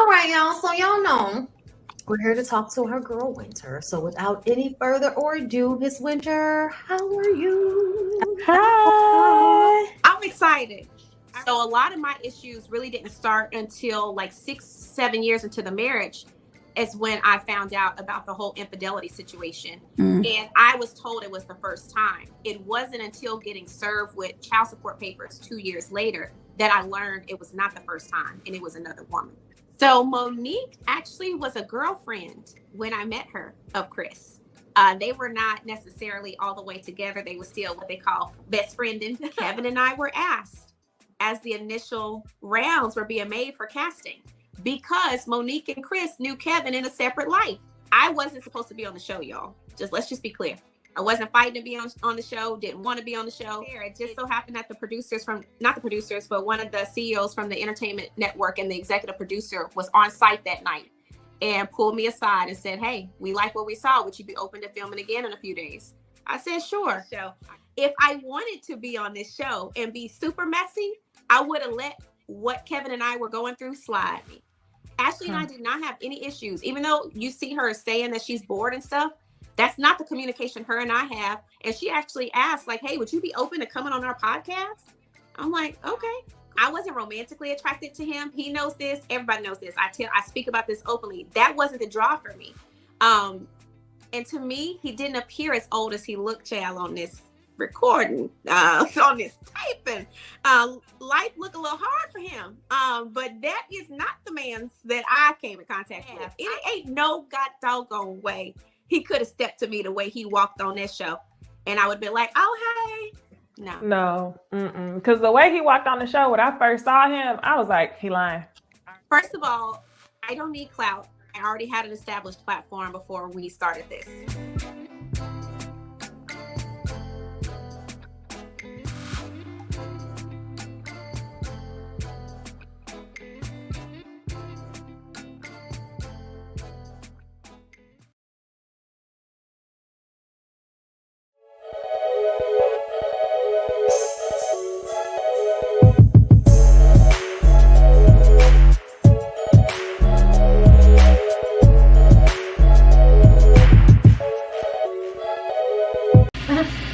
right, y'all. So y'all know we're here to talk to our girl Winter. So without any further ado, Miss Winter, how are you? Hi. I'm excited. So a lot of my issues really didn't start until like 6-7 years into the marriage is when I found out about the whole infidelity situation. And I was told it was the first time. It wasn't until getting served with child support papers 2 years later that I learned it was not the first time and it was another woman. So Monique actually was a girlfriend when I met her of Chris. They were not necessarily all the way together. They were still what they call best friend. And Kevin and I were asked as the initial rounds were being made for casting because Monique and Chris knew Kevin in a separate life. I wasn't supposed to be on the show, y'all. Let's just be clear. I wasn't fighting to be on the show, didn't want to be on the show. It just so happened that not the producers, but one of the CEOs from the entertainment network and the executive producer was on site that night and pulled me aside and said, hey, we like what we saw. Would you be open to filming again in a few days? I said, sure. So if I wanted to be on this show and be super messy, I would have let what Kevin and I were going through slide. Ashley and I did not have any issues. Even though you see her saying that she's bored and stuff, that's not the communication her and I have. And she actually asked, like, hey, would you be open to coming on our podcast? I'm like, okay. I wasn't romantically attracted to him. He knows this. Everybody knows this. I speak about this openly. That wasn't the draw for me. And to me, he didn't appear as old as he looked, child, on this recording, on this taping. Life looked a little hard for him. But that is not the man that I came in contact with. It ain't no god doggone way he could have stepped to me the way he walked on that show. And I would be like, oh, hey. No. Because the way he walked on the show, when I first saw him, I was like, he lying. First of all, I don't need clout. I already had an established platform before we started this.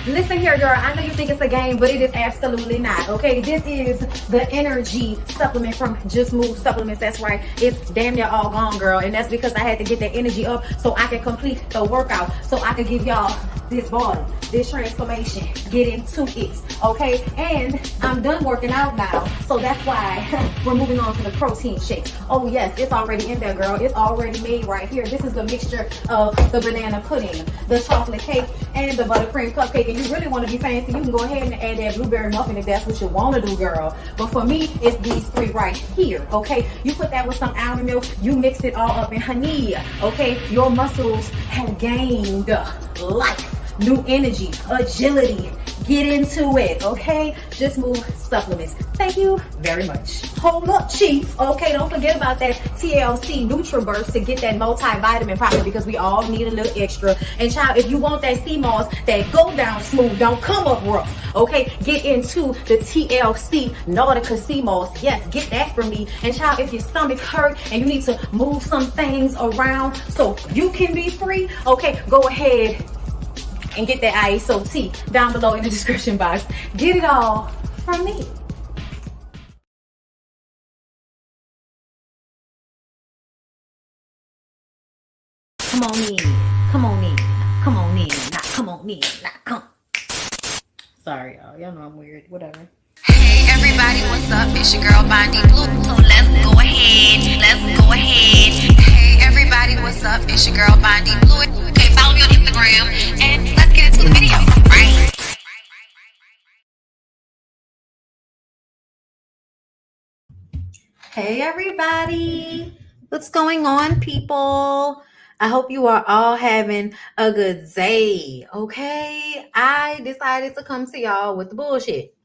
Listen here, girl. I know you think it's a game, but it is absolutely not. Okay, this is the energy supplement from Just Move Supplements. That's right. It's damn near all gone, girl. And that's because I had to get that energy up so I can complete the workout. So I can give y'all this body, this transformation, get into it. Okay, and I'm done working out now. So that's why we're moving on to the protein shake. Oh yes, it's already in there, girl. It's already made right here. This is the mixture of the banana pudding, the chocolate cake, and the buttercream cupcake. And you really want to be fancy, you can go ahead and add that blueberry muffin if that's what you want to do, girl. But for me, it's these three right here. Okay, you put that with some almond milk, you mix it all up in honey. Okay, your muscles have gained life, new energy, agility. Get into it, okay? Just Move Supplements. Thank you very much. Hold up, Chief. Okay, don't forget about that TLC NutriBurst to get that multivitamin probably because we all need a little extra. And child, if you want that sea moss that go down smooth, don't come up rough, okay? Get into the TLC Nautica sea moss. Yes, get that from me. And child, if your stomach hurt and you need to move some things around so you can be free, okay, go ahead and get that ISOT down below in the description box. Get it all from me. Come on in, come on in, come on in, now come on in, now come. Sorry, y'all know I'm weird, whatever. Hey everybody, what's up? It's your girl BondyBlue. So let's go ahead. Hey everybody, what's up? It's your girl BondyBlue. Okay, follow me on Instagram and let's get into the video, right? Hey everybody, what's going on, people? I hope you are all having a good day, okay? I decided to come to y'all with the bullshit.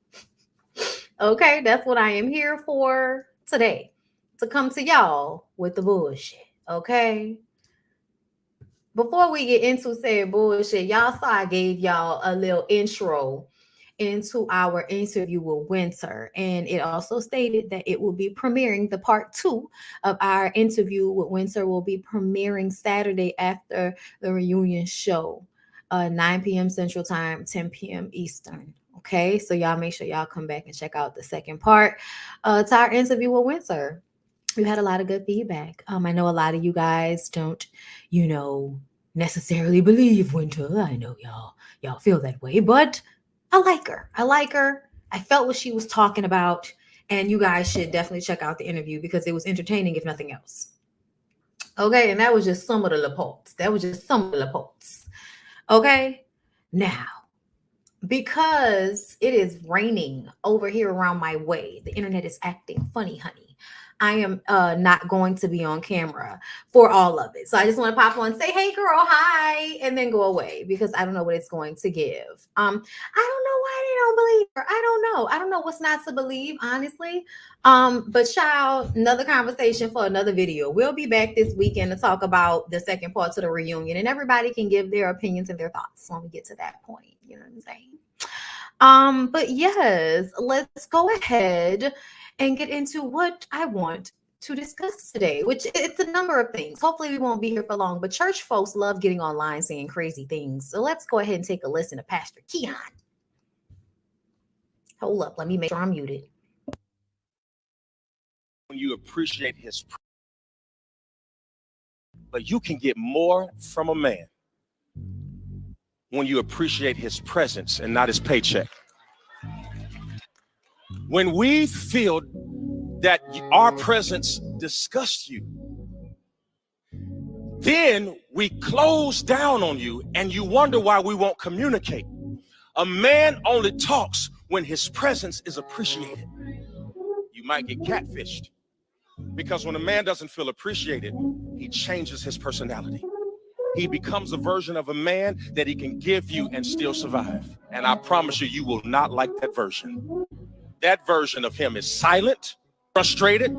Okay, that's what I am here for today, to come to y'all with the bullshit, okay? Before we get into said bullshit, y'all saw I gave y'all a little intro into our interview with Winter. And it also stated that it will be premiering, the part 2 of our interview with Winter will be premiering Saturday after the reunion show, 9 p.m. Central Time, 10 p.m. Eastern. Okay, so y'all make sure y'all come back and check out the second part to our interview with Winter. We had a lot of good feedback. I know a lot of you guys don't, necessarily believe Winter. I know y'all feel that way, but I like her. I felt what she was talking about, and you guys should definitely check out the interview because it was entertaining, if nothing else. Okay, and that was just some of the reports. Okay, now, because it is raining over here around my way, the internet is acting funny, honey. I am not going to be on camera for all of it. So I just want to pop on, say, hey, girl, hi, and then go away because I don't know what it's going to give. I don't know why they don't believe her. I don't know what's not to believe, honestly. But child, another conversation for another video. We'll be back this weekend to talk about the second part to the reunion, and everybody can give their opinions and their thoughts when we get to that point. You know what I'm saying? But yes, let's go ahead and get into what I want to discuss today, which it's a number of things. Hopefully we won't be here for long, but church folks love getting online saying crazy things. So let's go ahead and take a listen to Pastor Keon. Hold up, let me make sure I'm muted. When you appreciate his, but you can get more from a man when you appreciate his presence and not his paycheck. When we feel that our presence disgusts you, then we close down on you and you wonder why we won't communicate. A man only talks when his presence is appreciated. You might get catfished because when a man doesn't feel appreciated, he changes his personality. He becomes a version of a man that he can give you and still survive. And I promise you, you will not like that version. That version of him is silent, frustrated,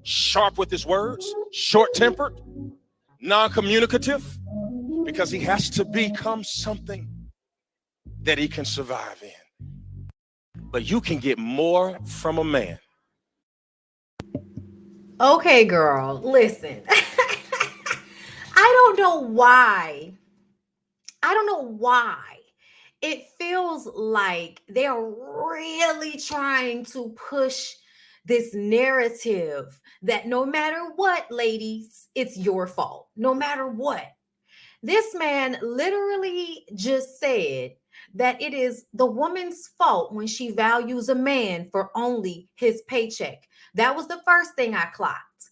sharp with his words, short-tempered, non-communicative, because he has to become something that he can survive in. But you can get more from a man. Okay, girl, listen. I don't know why it feels like they're really trying to push this narrative that no matter what, ladies, it's your fault. No matter what. This man literally just said that it is the woman's fault when she values a man for only his paycheck. That was the first thing I clocked.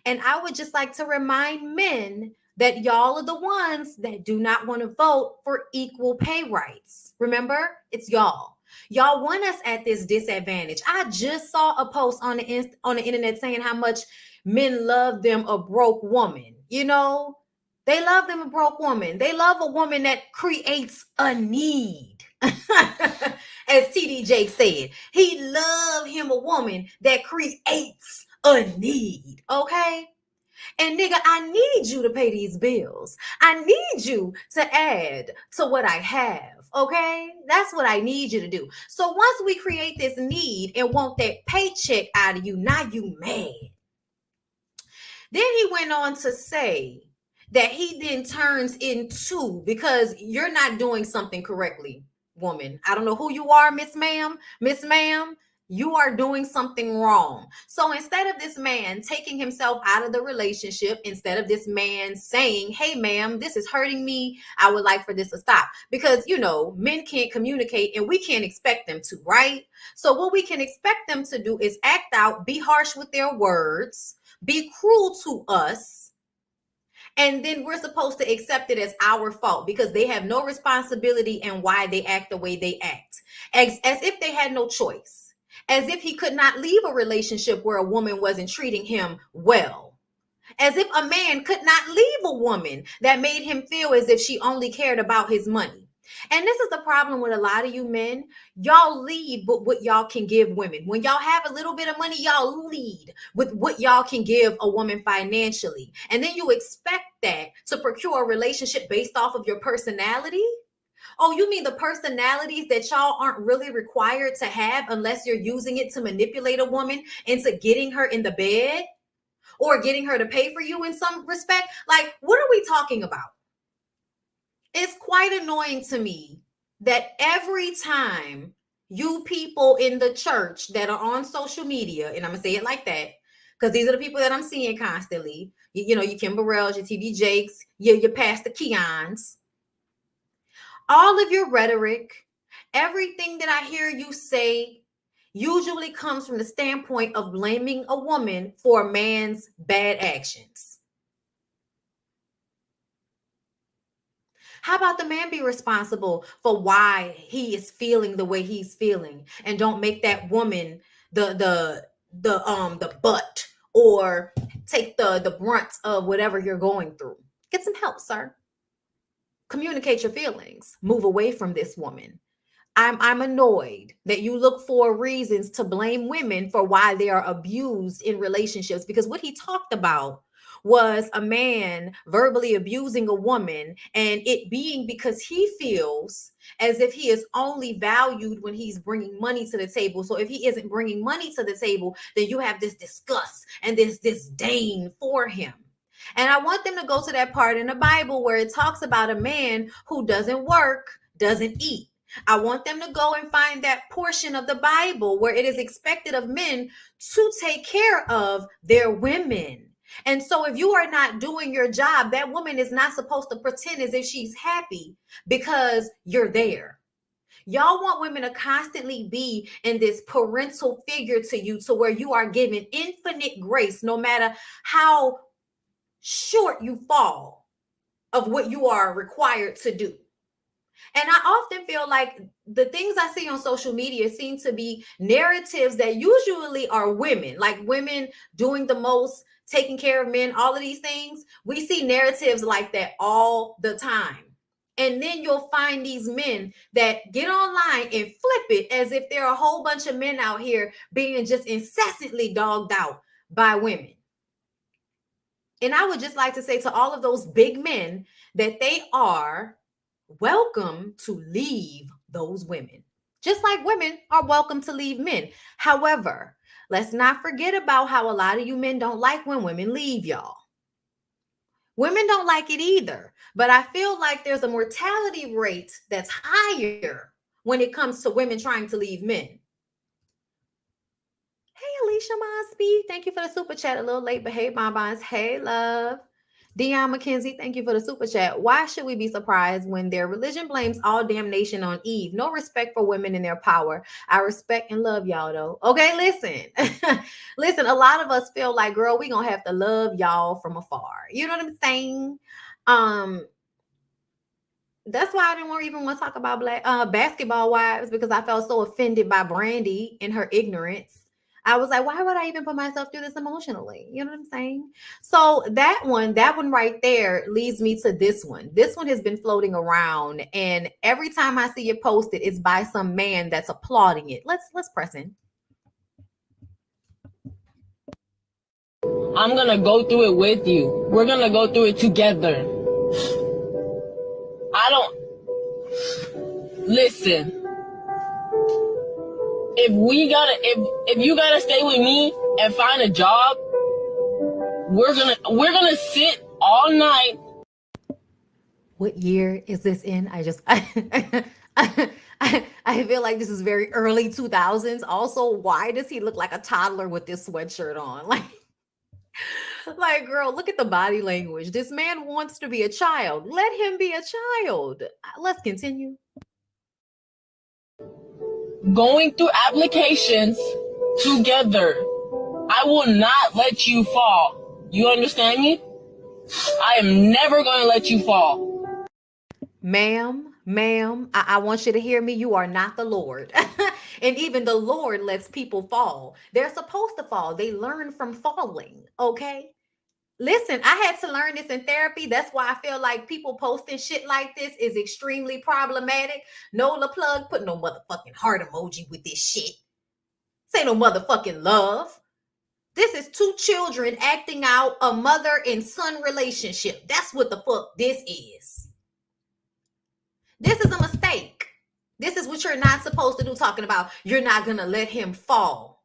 And I would just like to remind men that y'all are the ones that do not want to vote for equal pay rights. Remember, it's y'all. Y'all want us at this disadvantage. I just saw a post on the internet saying how much men love them a broke woman. You know, they love them a broke woman. They love a woman that creates a need. As TD Jake said, he loved him a woman that creates a need. Okay? And nigga, I need you to pay these bills. I need you to add to what I have, okay? That's what I need you to do. So once we create this need and want that paycheck out of you, now you mad. Then he went on to say that he then turns into, because you're not doing something correctly, woman. I don't know who you are, Miss Ma'am, you are doing something wrong. So instead of this man taking himself out of the relationship, instead of this man saying, hey, ma'am, this is hurting me, I would like for this to stop. Because, you know, men can't communicate and we can't expect them to, right? So what we can expect them to do is act out, be harsh with their words, be cruel to us. And then we're supposed to accept it as our fault because they have no responsibility in why they act the way they act. As if they had no choice. As if he could not leave a relationship where a woman wasn't treating him well. As if a man could not leave a woman that made him feel as if she only cared about his money. And this is the problem with a lot of you men. Y'all lead with what y'all can give women. When y'all have a little bit of money, y'all lead with what y'all can give a woman financially. And then you expect that to procure a relationship based off of your personality. Oh, you mean the personalities that y'all aren't really required to have unless you're using it to manipulate a woman into getting her in the bed or getting her to pay for you in some respect? Like, what are we talking about? It's quite annoying to me that every time you people in the church that are on social media, and I'm going to say it like that, because these are the people that I'm seeing constantly, you know, your Kim Burrells, your TV Jakes, your Pastor Keons, all of your rhetoric, everything that I hear you say usually comes from the standpoint of blaming a woman for a man's bad actions. How about the man be responsible for why he is feeling the way he's feeling, and don't make that woman the butt or take the brunt of whatever you're going through? Get some help, sir. Communicate your feelings. Move away from this woman. I'm annoyed that you look for reasons to blame women for why they are abused in relationships, because what he talked about was a man verbally abusing a woman, and it being because he feels as if he is only valued when he's bringing money to the table. So if he isn't bringing money to the table, then you have this disgust and this disdain for him. And I want them to go to that part in the Bible where it talks about a man who doesn't work, doesn't eat. I want them to go and find that portion of the Bible where it is expected of men to take care of their women. And so if you are not doing your job, that woman is not supposed to pretend as if she's happy because you're there. Y'all want women to constantly be in this parental figure to you, to where you are given infinite grace no matter how short you fall of what you are required to do. And I often feel like the things I see on social media seem to be narratives that usually are women, like women doing the most, taking care of men, all of these things. We see narratives like that all the time. And then you'll find these men that get online and flip it as if there are a whole bunch of men out here being just incessantly dogged out by women. And I would just like to say to all of those big men that they are welcome to leave those women, just like women are welcome to leave men. However, let's not forget about how a lot of you men don't like when women leave y'all. Women don't like it either, but I feel like there's a mortality rate that's higher when it comes to women trying to leave men. Hey, Alicia Mosby, thank you for the super chat. A little late, but hey, bonbons. Hey, love. Dion McKenzie, thank you for the super chat. Why should we be surprised when their religion blames all damnation on Eve? No respect for women and their power. I respect and love y'all, though. Okay, listen. Listen, a lot of us feel like, girl, we gonna have to love y'all from afar. You know what I'm saying? That's why I didn't even want to talk about basketball wives, because I felt so offended by Brandy and her ignorance. I was like, why would I even put myself through this emotionally? You know what I'm saying? So that one right there leads me to this one. This one has been floating around, and every time I see it posted, it's by some man that's applauding it. Let's press in. I'm gonna go through it with you. We're gonna go through it together. Listen. If you gotta stay with me and find a job, we're gonna sit all night. What year is this in? I feel like this is very early 2000s. Also, why does he look like a toddler with this sweatshirt on? Like, girl, look at the body language. This man wants to be a child. Let him be a child. Let's continue. Going through applications together. I will not let you fall. You understand me? I am never going to let you fall. Ma'am, I want you to hear me. You are not the Lord. And even the Lord lets people fall. They're supposed to fall. They learn from falling, okay? Listen, I had to learn this in therapy. That's why I feel like people posting shit like this is extremely problematic. Nola Plug, put no motherfucking heart emoji with this shit. This ain't no motherfucking love. This is two children acting out a mother and son relationship. That's what the fuck this is. This is a mistake. you're not supposed to do, talking about you're not going to let him fall.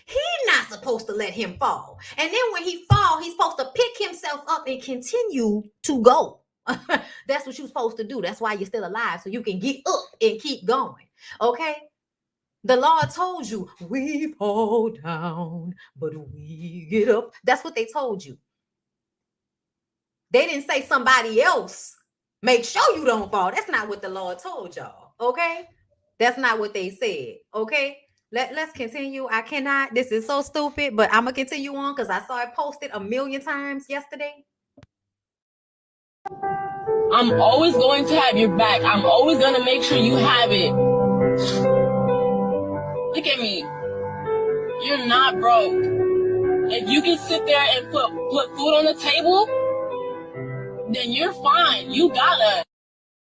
He's not supposed to let him fall. And then when he fall, he's supposed to pick himself up and continue to go. That's what you're supposed to do. That's why you're still alive, so you can get up and keep going. Okay? The Lord told you, we fall down, but we get up. That's what they told you. They didn't say somebody else make sure you don't fall. That's not what the Lord told y'all. Okay? That's not what they said. Okay? Let's continue. I cannot. This is so stupid, but I'm going to continue on because I saw it posted 1,000,000 times yesterday. I'm always going to have your back. I'm always going to make sure you have it. Look at me. You're not broke. If you can sit there and put food on the table, then you're fine. You got us.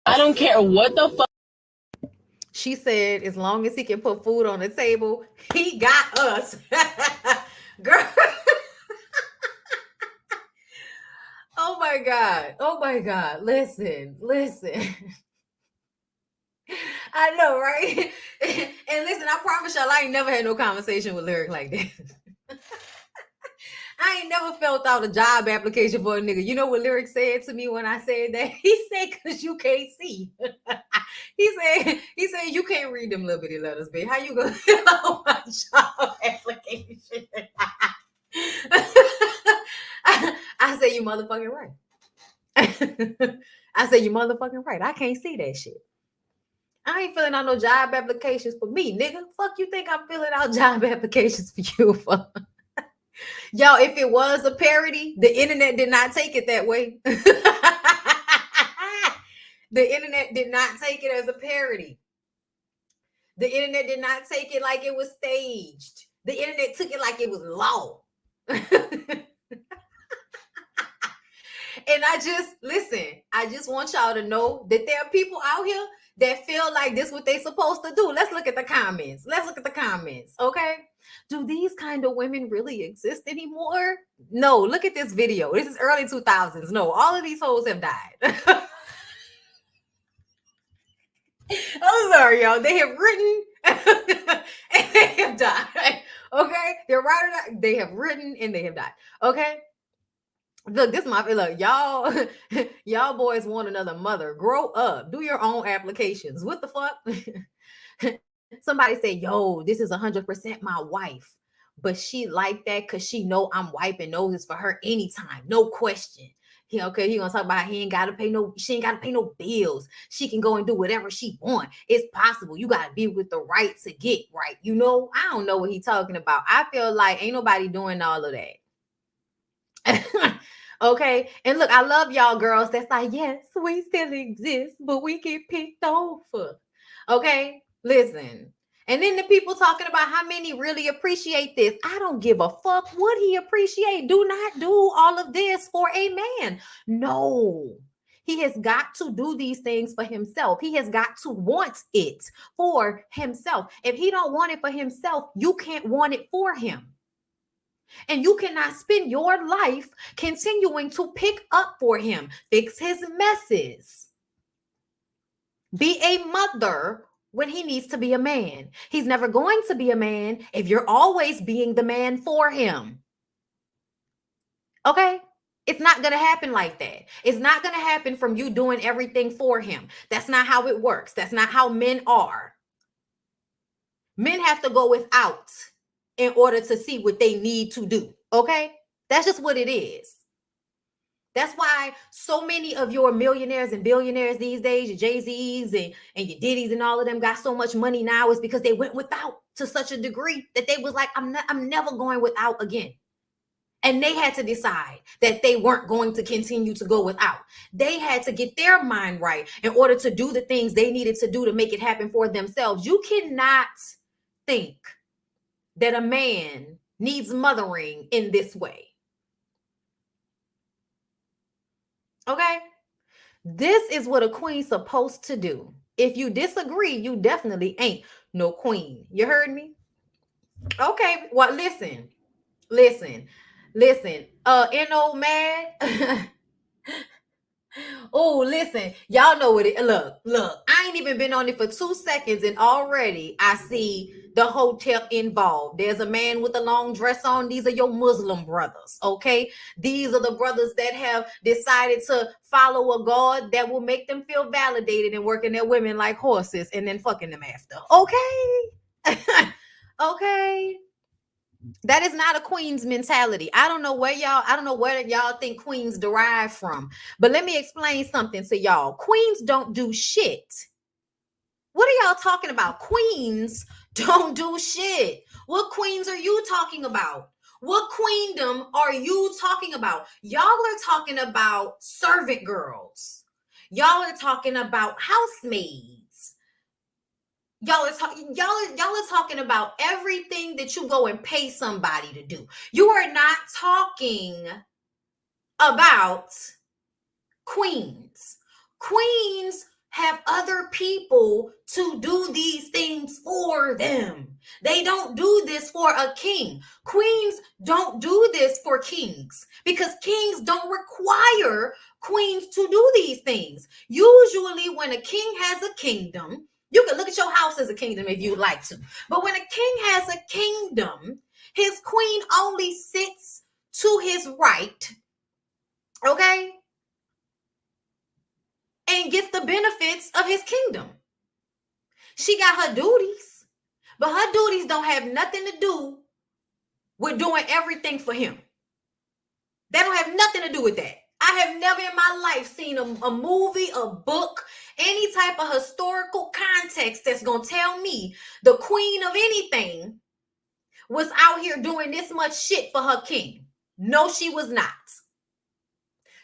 I don't care what the fuck. She said, as long as he can put food on the table, he got us. Girl. Oh my God. Oh my God. Listen. I know, right? And listen, I promise y'all, I ain't never had no conversation with Lyric like that. I ain't never filled out a job application for a nigga. You know what Lyric said to me when I said that? He said, because you can't see. He said, you can't read them little bitty letters, babe. How you gonna fill out my job application? I said, you motherfucking right. I said, you motherfucking right. I can't see that shit. I ain't filling out no job applications for me, nigga. Fuck you think I'm filling out job applications for you for? Y'all, if it was a parody, the internet did not take it that way. The internet did not take it as a parody. The internet did not take it like it was staged. The internet took it like it was law. And I just want y'all to know that there are people out here that feel like this is what they're supposed to do. Let's look at the comments. Okay? Do these kind of women really exist anymore? No, look at this video. This is early 2000s. No, all of these hoes have died. I'm sorry, y'all. They have written and they have died. Okay? They have written and they have died. Okay? Look, this is my look, y'all boys want another mother. Grow up. Do your own applications. What the fuck? Somebody say, yo, this is 100% my wife. But she like that because she know I'm wiping noses for her anytime. No question. He gonna talk about she ain't gotta pay no bills. She can go and do whatever she want. It's possible. You gotta be with the right to get right. You know, I don't know what he's talking about. I feel like ain't nobody doing all of that. Okay, and look, I love y'all girls that's like, yes, we still exist, but we get picked over. Okay, listen. And then the people talking about how many really appreciate this. I don't give a fuck what he appreciate. Do not do all of this for a man. No, he has got to do these things for himself. He has got to want it for himself. If he don't want it for himself, you can't want it for him. And you cannot spend your life continuing to pick up for him, fix his messes, be a mother when he needs to be a man. He's never going to be a man if you're always being the man for him. Okay? It's not going to happen like that. It's not going to happen from you doing everything for him. That's not how it works. That's not how men are. Men have to go without in order to see what they need to do. Okay? That's just what it is. That's why so many of your millionaires and billionaires these days, your Jay-Z's and your Diddy's and all of them got so much money now is because they went without to such a degree that they was like, I'm never going without again. And they had to decide that they weren't going to continue to go without. They had to get their mind right in order to do the things they needed to do to make it happen for themselves. You cannot think that a man needs mothering in this way. Okay? This is what a queen's supposed to do. If you disagree, you definitely ain't no queen. You heard me? Okay, well, listen. N.O. Mad. Oh, listen, y'all know what it look. I ain't even been on it for 2 seconds, and already I see the hotel involved. There's a man with a long dress on. These are your Muslim brothers, okay? These are the brothers that have decided to follow a God that will make them feel validated and working their women like horses and then fucking them after. Okay. Okay. That is not a queen's mentality. I don't know where y'all think queens derive from. But let me explain something to y'all. Queens don't do shit. What are y'all talking about? Queens don't do shit. What queens are you talking about? What queendom are you talking about? Y'all are talking about servant girls. Y'all are talking about housemaids. Y'all are talking about everything that you go and pay somebody to do. You are not talking about queens. Queens have other people to do these things for them. They don't do this for a king. Queens don't do this for kings because kings don't require queens to do these things. Usually when a king has a kingdom, you can look at your house as a kingdom if you'd like to. But when a king has a kingdom, his queen only sits to his right, okay? And gets the benefits of his kingdom. She got her duties, but her duties don't have nothing to do with doing everything for him. They don't have nothing to do with that. I have never in my life seen a movie, a book, any type of historical context that's going to tell me the queen of anything was out here doing this much shit for her king. No, she was not.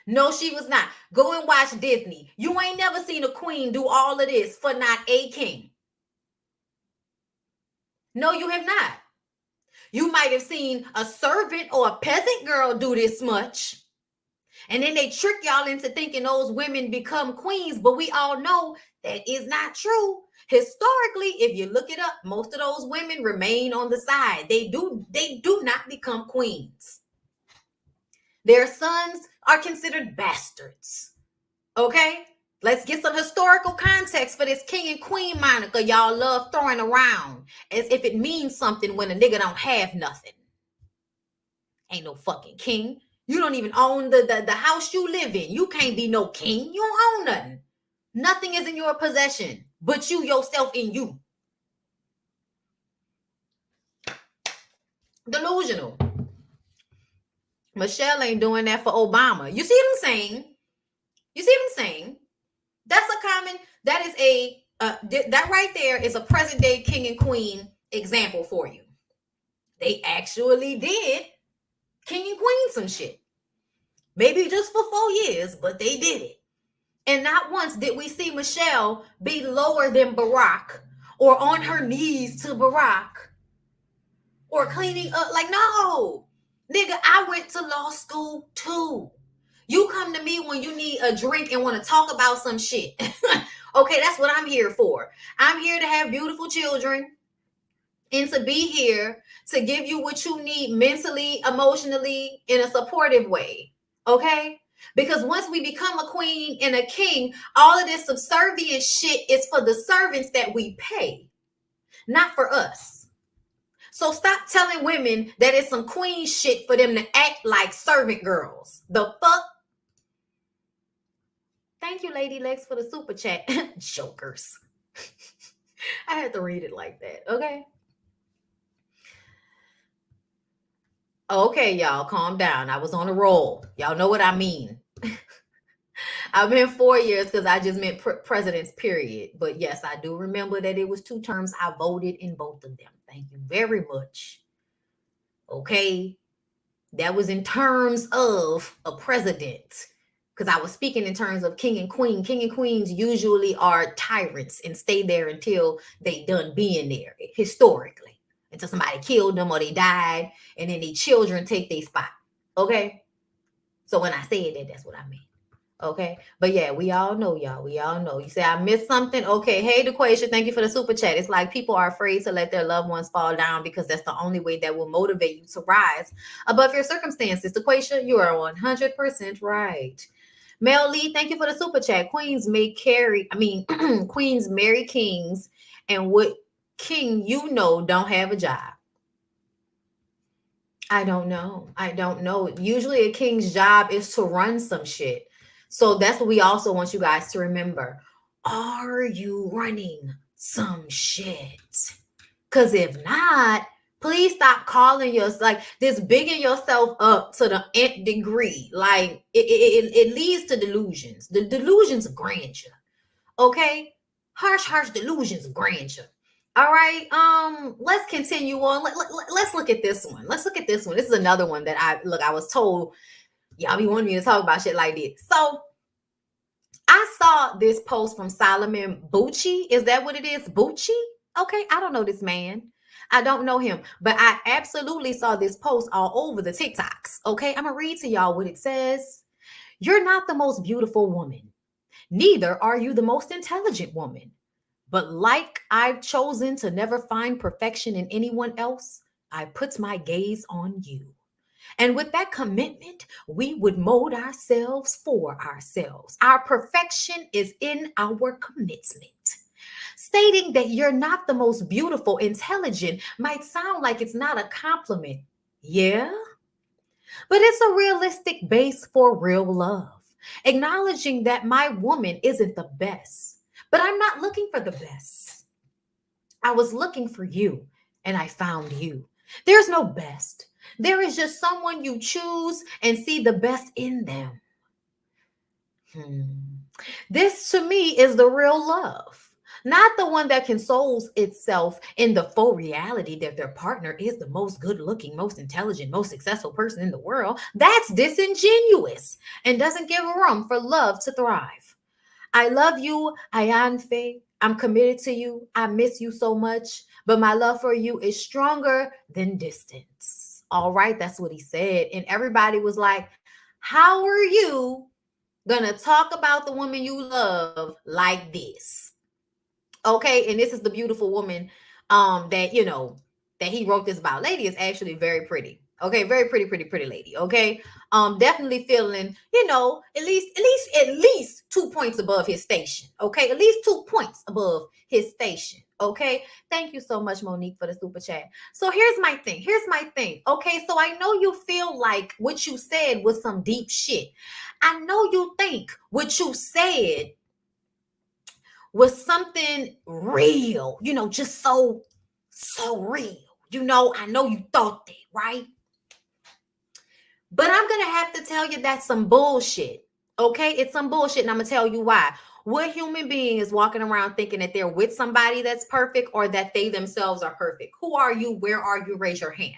No, she was not. Go and watch Disney. You ain't never seen a queen do all of this for not a king. No, you have not. You might have seen a servant or a peasant girl do this much. And then they trick y'all into thinking those women become queens, but we all know that is not true. Historically, if you look it up, most of those women remain on the side. They do not become queens. Their sons are considered bastards. Okay? Let's get some historical context for this king and queen moniker y'all love throwing around as if it means something when a nigga don't have nothing. Ain't no fucking king. You don't even own the house you live in. You can't be no king. You don't own nothing. Nothing is in your possession but you yourself in you. Delusional. Michelle ain't doing that for Obama. You see what I'm saying? You see what I'm saying? That's a common, that is a, that right there is a present day king and queen example for you. They actually did king and queen some shit. Maybe just for 4 years, but they did it. And not once did we see Michelle be lower than Barack or on her knees to Barack or cleaning up. Like, no, nigga, I went to law school too. You come to me when you need a drink and want to talk about some shit. Okay, that's what I'm here for. I'm here to have beautiful children and to be here to give you what you need mentally, emotionally, in a supportive way. Okay? Because once we become a queen and a king, all of this subservient shit is for the servants that we pay, not for us. So stop telling women that it's some queen shit for them to act like servant girls. The fuck? Thank you, Lady Lex, for the super chat. Jokers. I had to read it like that, okay? Okay, y'all, calm down. I was on a roll. Y'all know what I mean. I've been 4 years because I just meant presidents, period. But yes, I do remember that it was 2 terms. I voted in both of them. Thank you very much. Okay. That was in terms of a president. Because I was speaking in terms of king and queen. King and queens usually are tyrants and stay there until they done being there, historically. Until somebody killed them or they died, and then their children take their spot. Okay? So when I said that, that's what I mean. Okay? But yeah, we all know, y'all. We all know. You say, I missed something? Okay. Hey, DeQuasia, thank you for the super chat. It's like people are afraid to let their loved ones fall down because that's the only way that will motivate you to rise above your circumstances. DeQuasia, you are 100% right. Mel Lee, thank you for the super chat. Queens marry kings, and what king don't have a job? I don't know. Usually a king's job is to run some shit. So that's what we also want you guys to remember. Are you running some shit? Because if not, please stop calling yourself like this, bigging yourself up to the nth degree. Like it leads to delusions. The delusions of grandeur. Okay? Harsh delusions of grandeur. All right. Let's continue on. Let's look at this one. Let's look at this one. This is another one that I was told y'all be wanting me to talk about shit like this. So I saw this post from Solomon Bucci. Is that what it is? Bucci? Okay, I don't know this man. I don't know him, but I absolutely saw this post all over the TikToks. Okay, I'm gonna read to y'all what it says. You're not the most beautiful woman. Neither are you the most intelligent woman. But like I've chosen to never find perfection in anyone else, I put my gaze on you. And with that commitment, we would mold ourselves for ourselves. Our perfection is in our commitment. Stating that you're not the most beautiful, intelligent might sound like it's not a compliment. Yeah, but it's a realistic base for real love. Acknowledging that my woman isn't the best, but I'm not looking for the best. I was looking for you, and I found you. There's no best. There is just someone you choose and see the best in them. This to me is the real love, not the one that consoles itself in the faux reality that their partner is the most good-looking, most intelligent, most successful person in the world. That's disingenuous and doesn't give room for love to thrive. I love you, Ayanfe. I'm committed to you. I miss you so much, but my love for you is stronger than distance. All right, that's what he said. And everybody was like, how are you gonna talk about the woman you love like this? Okay, and this is the beautiful woman that he wrote this about. Lady is actually very pretty. Okay, very pretty lady. Okay, definitely feeling at least 2 points above his station. Okay, at least 2 points above his station. Okay, thank you so much, Monique, for the super chat. So here's my thing. Okay, so I know you feel like what you said was some deep shit. I know you think what you said was something real, just so real. I know you thought that, right? But I'm going to have to tell you that's some bullshit. Okay? It's some bullshit, and I'm going to tell you why. What human being is walking around thinking that they're with somebody that's perfect or that they themselves are perfect? Who are you? Where are you? Raise your hands.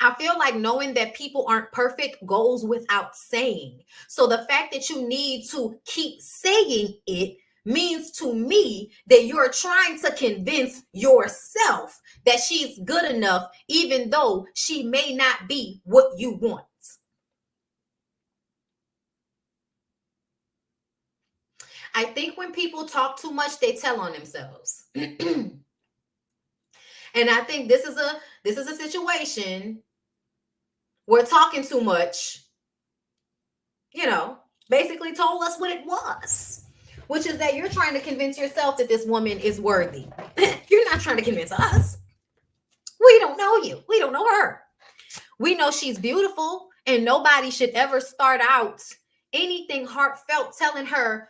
I feel like knowing that people aren't perfect goes without saying. So the fact that you need to keep saying it means to me that you're trying to convince yourself that she's good enough, even though she may not be what you want. I think when people talk too much, they tell on themselves. And I think this is a situation where talking too much, basically told us what it was, which is that you're trying to convince yourself that this woman is worthy. You're not trying to convince us. We don't know you. We don't know her. We know she's beautiful, and nobody should ever start out anything heartfelt telling her,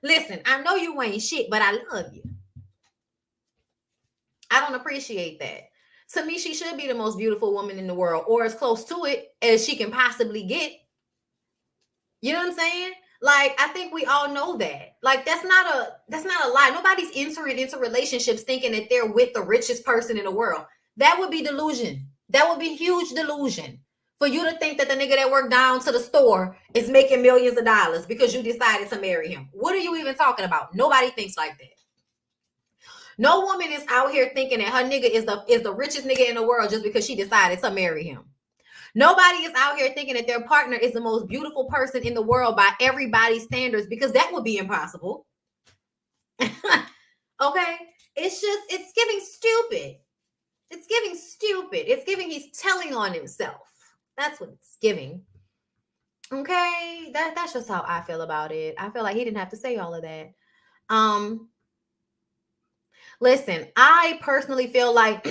listen, I know you ain't shit, but I love you. I don't appreciate that. To me, she should be the most beautiful woman in the world, or as close to it as she can possibly get. You know what I'm saying? Like, I think we all know that. Like, that's not a lie. Nobody's entering into relationships thinking that they're with the richest person in the world. That would be delusion. That would be huge delusion. For you to think that the nigga that worked down to the store is making millions of dollars because you decided to marry him. What are you even talking about? Nobody thinks like that. No woman is out here thinking that her nigga is the richest nigga in the world just because she decided to marry him. Nobody is out here thinking that their partner is the most beautiful person in the world by everybody's standards, because that would be impossible. Okay? It's giving stupid. It's giving stupid. It's giving he's telling on himself. That's what it's giving. Okay, that's just how I feel about it. I feel like he didn't have to say all of that. Listen, I personally feel like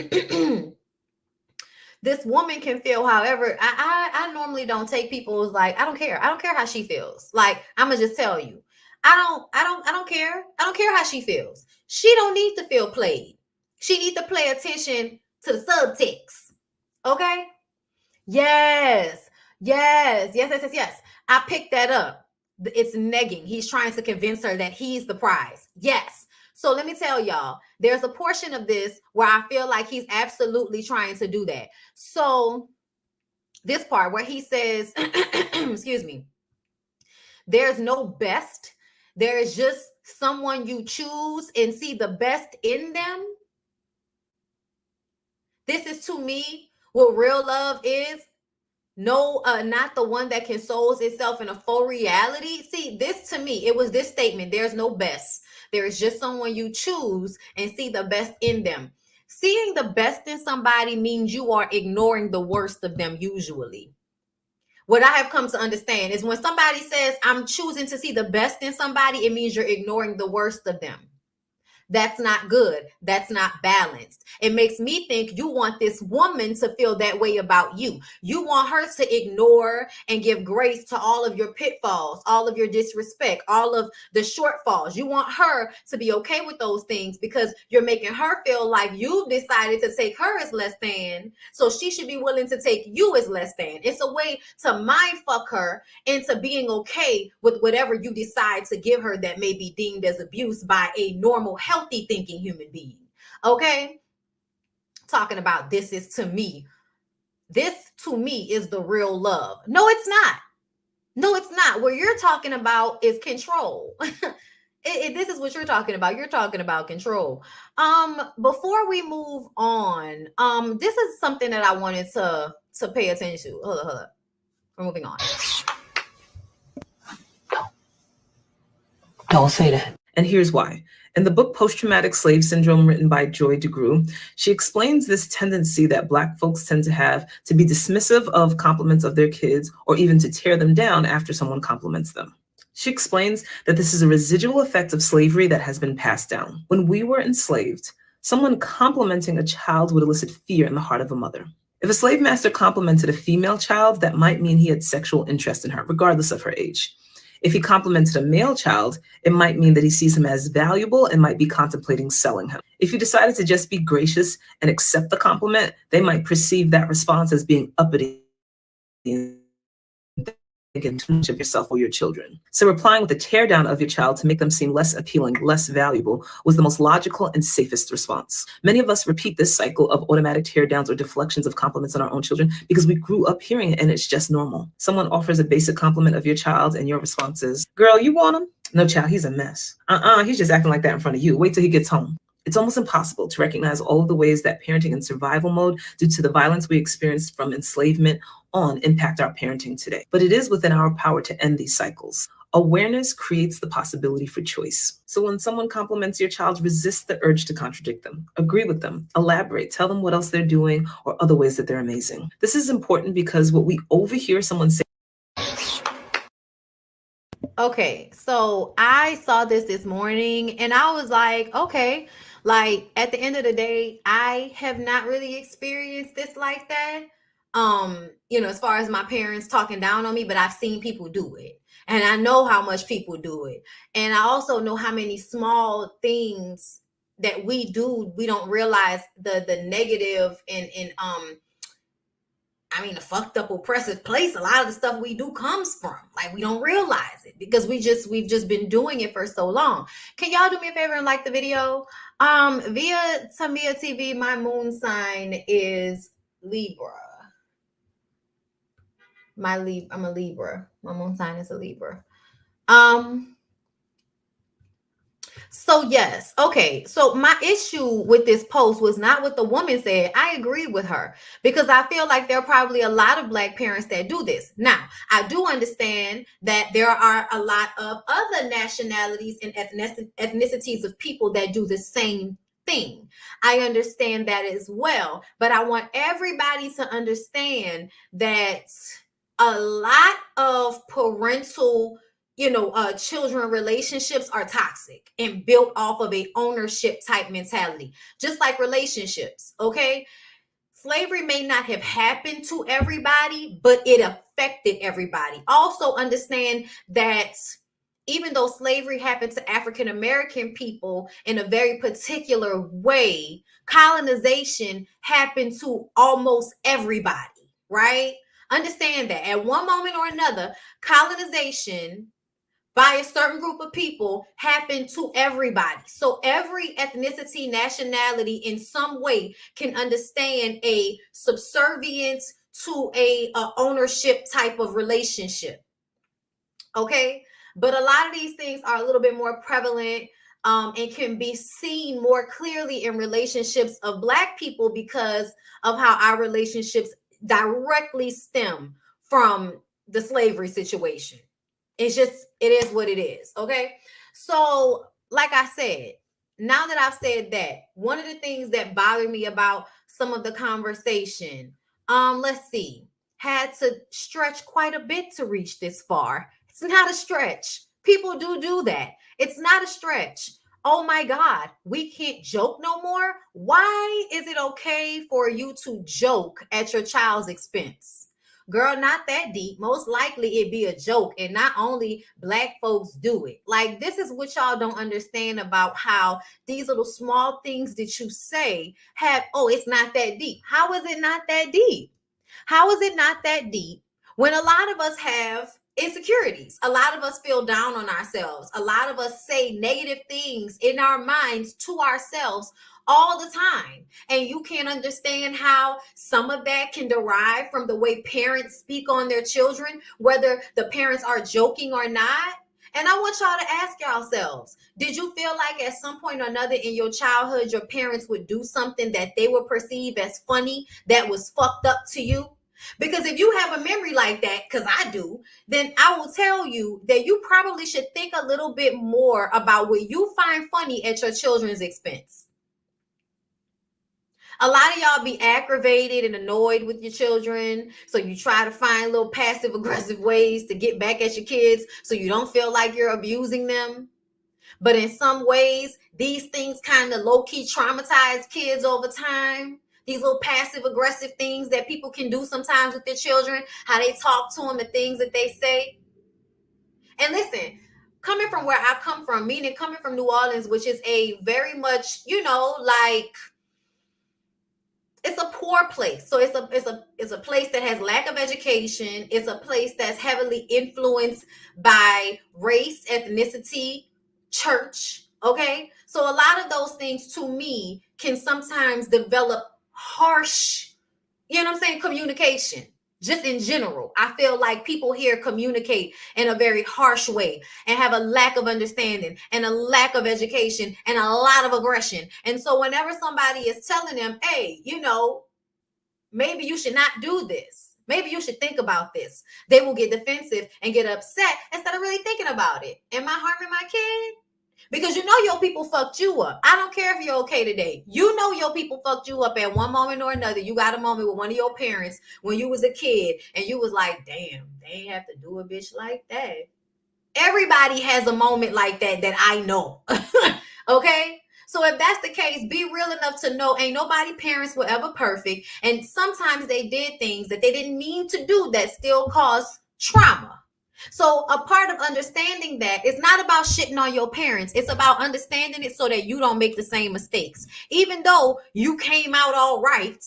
this woman can feel however. I normally don't take people's, like, I don't care. I don't care how she feels. Like, I'm gonna just tell you. I don't care. I don't care how she feels. She don't need to feel played. She need to pay attention to the subtext. Okay? Yes. Yes. I picked that up. It's negging. He's trying to convince her that he's the prize. Yes. So let me tell y'all, there's a portion of this where I feel like he's absolutely trying to do that. So this part where he says, excuse me, there's no best. There is just someone you choose and see the best in them. This is, to me, what real love is. No, not the one that consoles itself in a faux reality. See, this, to me, it was this statement: there's no best. There is just someone you choose and see the best in them. Seeing the best in somebody means you are ignoring the worst of them usually. What I have come to understand is when somebody says, I'm choosing to see the best in somebody, it means you're ignoring the worst of them. That's not good. That's not balanced. It makes me think you want this woman to feel that way about you. You want her to ignore and give grace to all of your pitfalls, all of your disrespect, all of the shortfalls. You want her to be okay with those things because you're making her feel like you decided to take her as less than, so she should be willing to take you as less than. It's a way to mind fuck her into being okay with whatever you decide to give her that may be deemed as abuse by a normal, healthy thinking human being. Okay? Talking about this is to me. This to me is the real love. No, it's not. No, it's not. What you're talking about is control. This is what you're talking about. You're talking about control. Before we move on, this is something that I wanted to pay attention to. Hold on. We're moving on. Don't say that. And here's why. In the book Post-Traumatic Slave Syndrome, written by Joy DeGruy, she explains this tendency that Black folks tend to have to be dismissive of compliments of their kids, or even to tear them down after someone compliments them. She explains that this is a residual effect of slavery that has been passed down. When we were enslaved, someone complimenting a child would elicit fear in the heart of a mother. If a slave master complimented a female child, that might mean he had sexual interest in her, regardless of her age. If he complimented a male child, it might mean that he sees him as valuable and might be contemplating selling him. If you decided to just be gracious and accept the compliment, they might perceive that response as being uppity and thinking too much of yourself or your children. So replying with a tear down of your child to make them seem less appealing, less valuable, was the most logical and safest response. Many of us repeat this cycle of automatic tear downs or deflections of compliments on our own children because we grew up hearing it and it's just normal. Someone offers a basic compliment of your child and your response is, girl, you want him? No, child, he's a mess. He's just acting like that in front of you. Wait till he gets home. It's almost impossible to recognize all of the ways that parenting in survival mode, due to the violence we experienced from enslavement on, impact our parenting today. But it is within our power to end these cycles. Awareness creates the possibility for choice. So when someone compliments your child, resist the urge to contradict them. Agree with them. Elaborate. Tell them what else they're doing or other ways that they're amazing. This is important because what we overhear someone say. Okay, so I saw this morning and I was like, okay, like at the end of the day, I have not really experienced this like that. As far as my parents talking down on me, but I've seen people do it. And I know how much people do it. And I also know how many small things that we do, we don't realize the negative and a fucked up oppressive place a lot of the stuff we do comes from. Like, we don't realize it because we've just been doing it for so long. Can y'all do me a favor and like the video? Via Tamia TV, my moon sign is Libra. I'm a Libra. My moon sign is a Libra. So yes. Okay. So my issue with this post was not what the woman said. I agree with her because I feel like there are probably a lot of Black parents that do this. Now, I do understand that there are a lot of other nationalities and ethnicities of people that do the same thing. I understand that as well, but I want everybody to understand that a lot of parental, children relationships are toxic and built off of a ownership type mentality, just like relationships. Okay. Slavery may not have happened to everybody, but it affected everybody. Also understand that even though slavery happened to African American people in a very particular way, colonization happened to almost everybody, right? Understand that at one moment or another, colonization by a certain group of people happened to everybody. So every ethnicity, nationality in some way can understand a subservience to a ownership type of relationship. Okay. But a lot of these things are a little bit more prevalent and can be seen more clearly in relationships of Black people because of how our relationships directly stem from the slavery situation. It's just, it is what it is. Okay. So, like I said, now that I've said that, one of the things that bothered me about some of the conversation, let's see, had to stretch quite a bit to reach this far. It's not a stretch. People do that. It's not a stretch. Oh my God, we can't joke no more. Why is it okay for you to joke at your child's expense? Girl, not that deep. Most likely it'd be a joke. And not only Black folks do it. Like, this is what y'all don't understand about how these little small things that you say have, oh, it's not that deep. How is it not that deep? How is it not that deep when a lot of us have insecurities? A lot of us feel down on ourselves. A lot of us say negative things in our minds to ourselves all the time. And you can't understand how some of that can derive from the way parents speak on their children, whether the parents are joking or not. And I want y'all to ask yourselves, did you feel like at some point or another in your childhood, your parents would do something that they would perceive as funny that was fucked up to you? Because if you have a memory like that, because I do, then I will tell you that you probably should think a little bit more about what you find funny at your children's expense. A lot of y'all be aggravated and annoyed with your children. So you try to find little passive aggressive ways to get back at your kids so you don't feel like you're abusing them. But in some ways, these things kind of low-key traumatize kids over time. These little passive aggressive things that people can do sometimes with their children, how they talk to them, the things that they say. And listen, coming from where I come from, meaning coming from New Orleans, which is a very much, it's a poor place. So it's a place that has lack of education. It's a place that's heavily influenced by race, ethnicity, church. Okay. So a lot of those things to me can sometimes develop harsh, communication. Just in general, I feel like people here communicate in a very harsh way and have a lack of understanding and a lack of education and a lot of aggression. And so whenever somebody is telling them, hey, maybe you should not do this, maybe you should think about this, they will get defensive and get upset instead of really thinking about it. Am I harming my kid? Because your people fucked you up. I don't care if you're okay today. Your people fucked you up at one moment or another. You got a moment with one of your parents when you was a kid and you was like, damn, they ain't have to do a bitch like that. Everybody has a moment like that I know. Okay? So if that's the case, be real enough to know ain't nobody parents were ever perfect. And sometimes they did things that they didn't mean to do that still cause trauma. So a part of understanding that it's not about shitting on your parents. It's about understanding it so that you don't make the same mistakes. Even though you came out all right,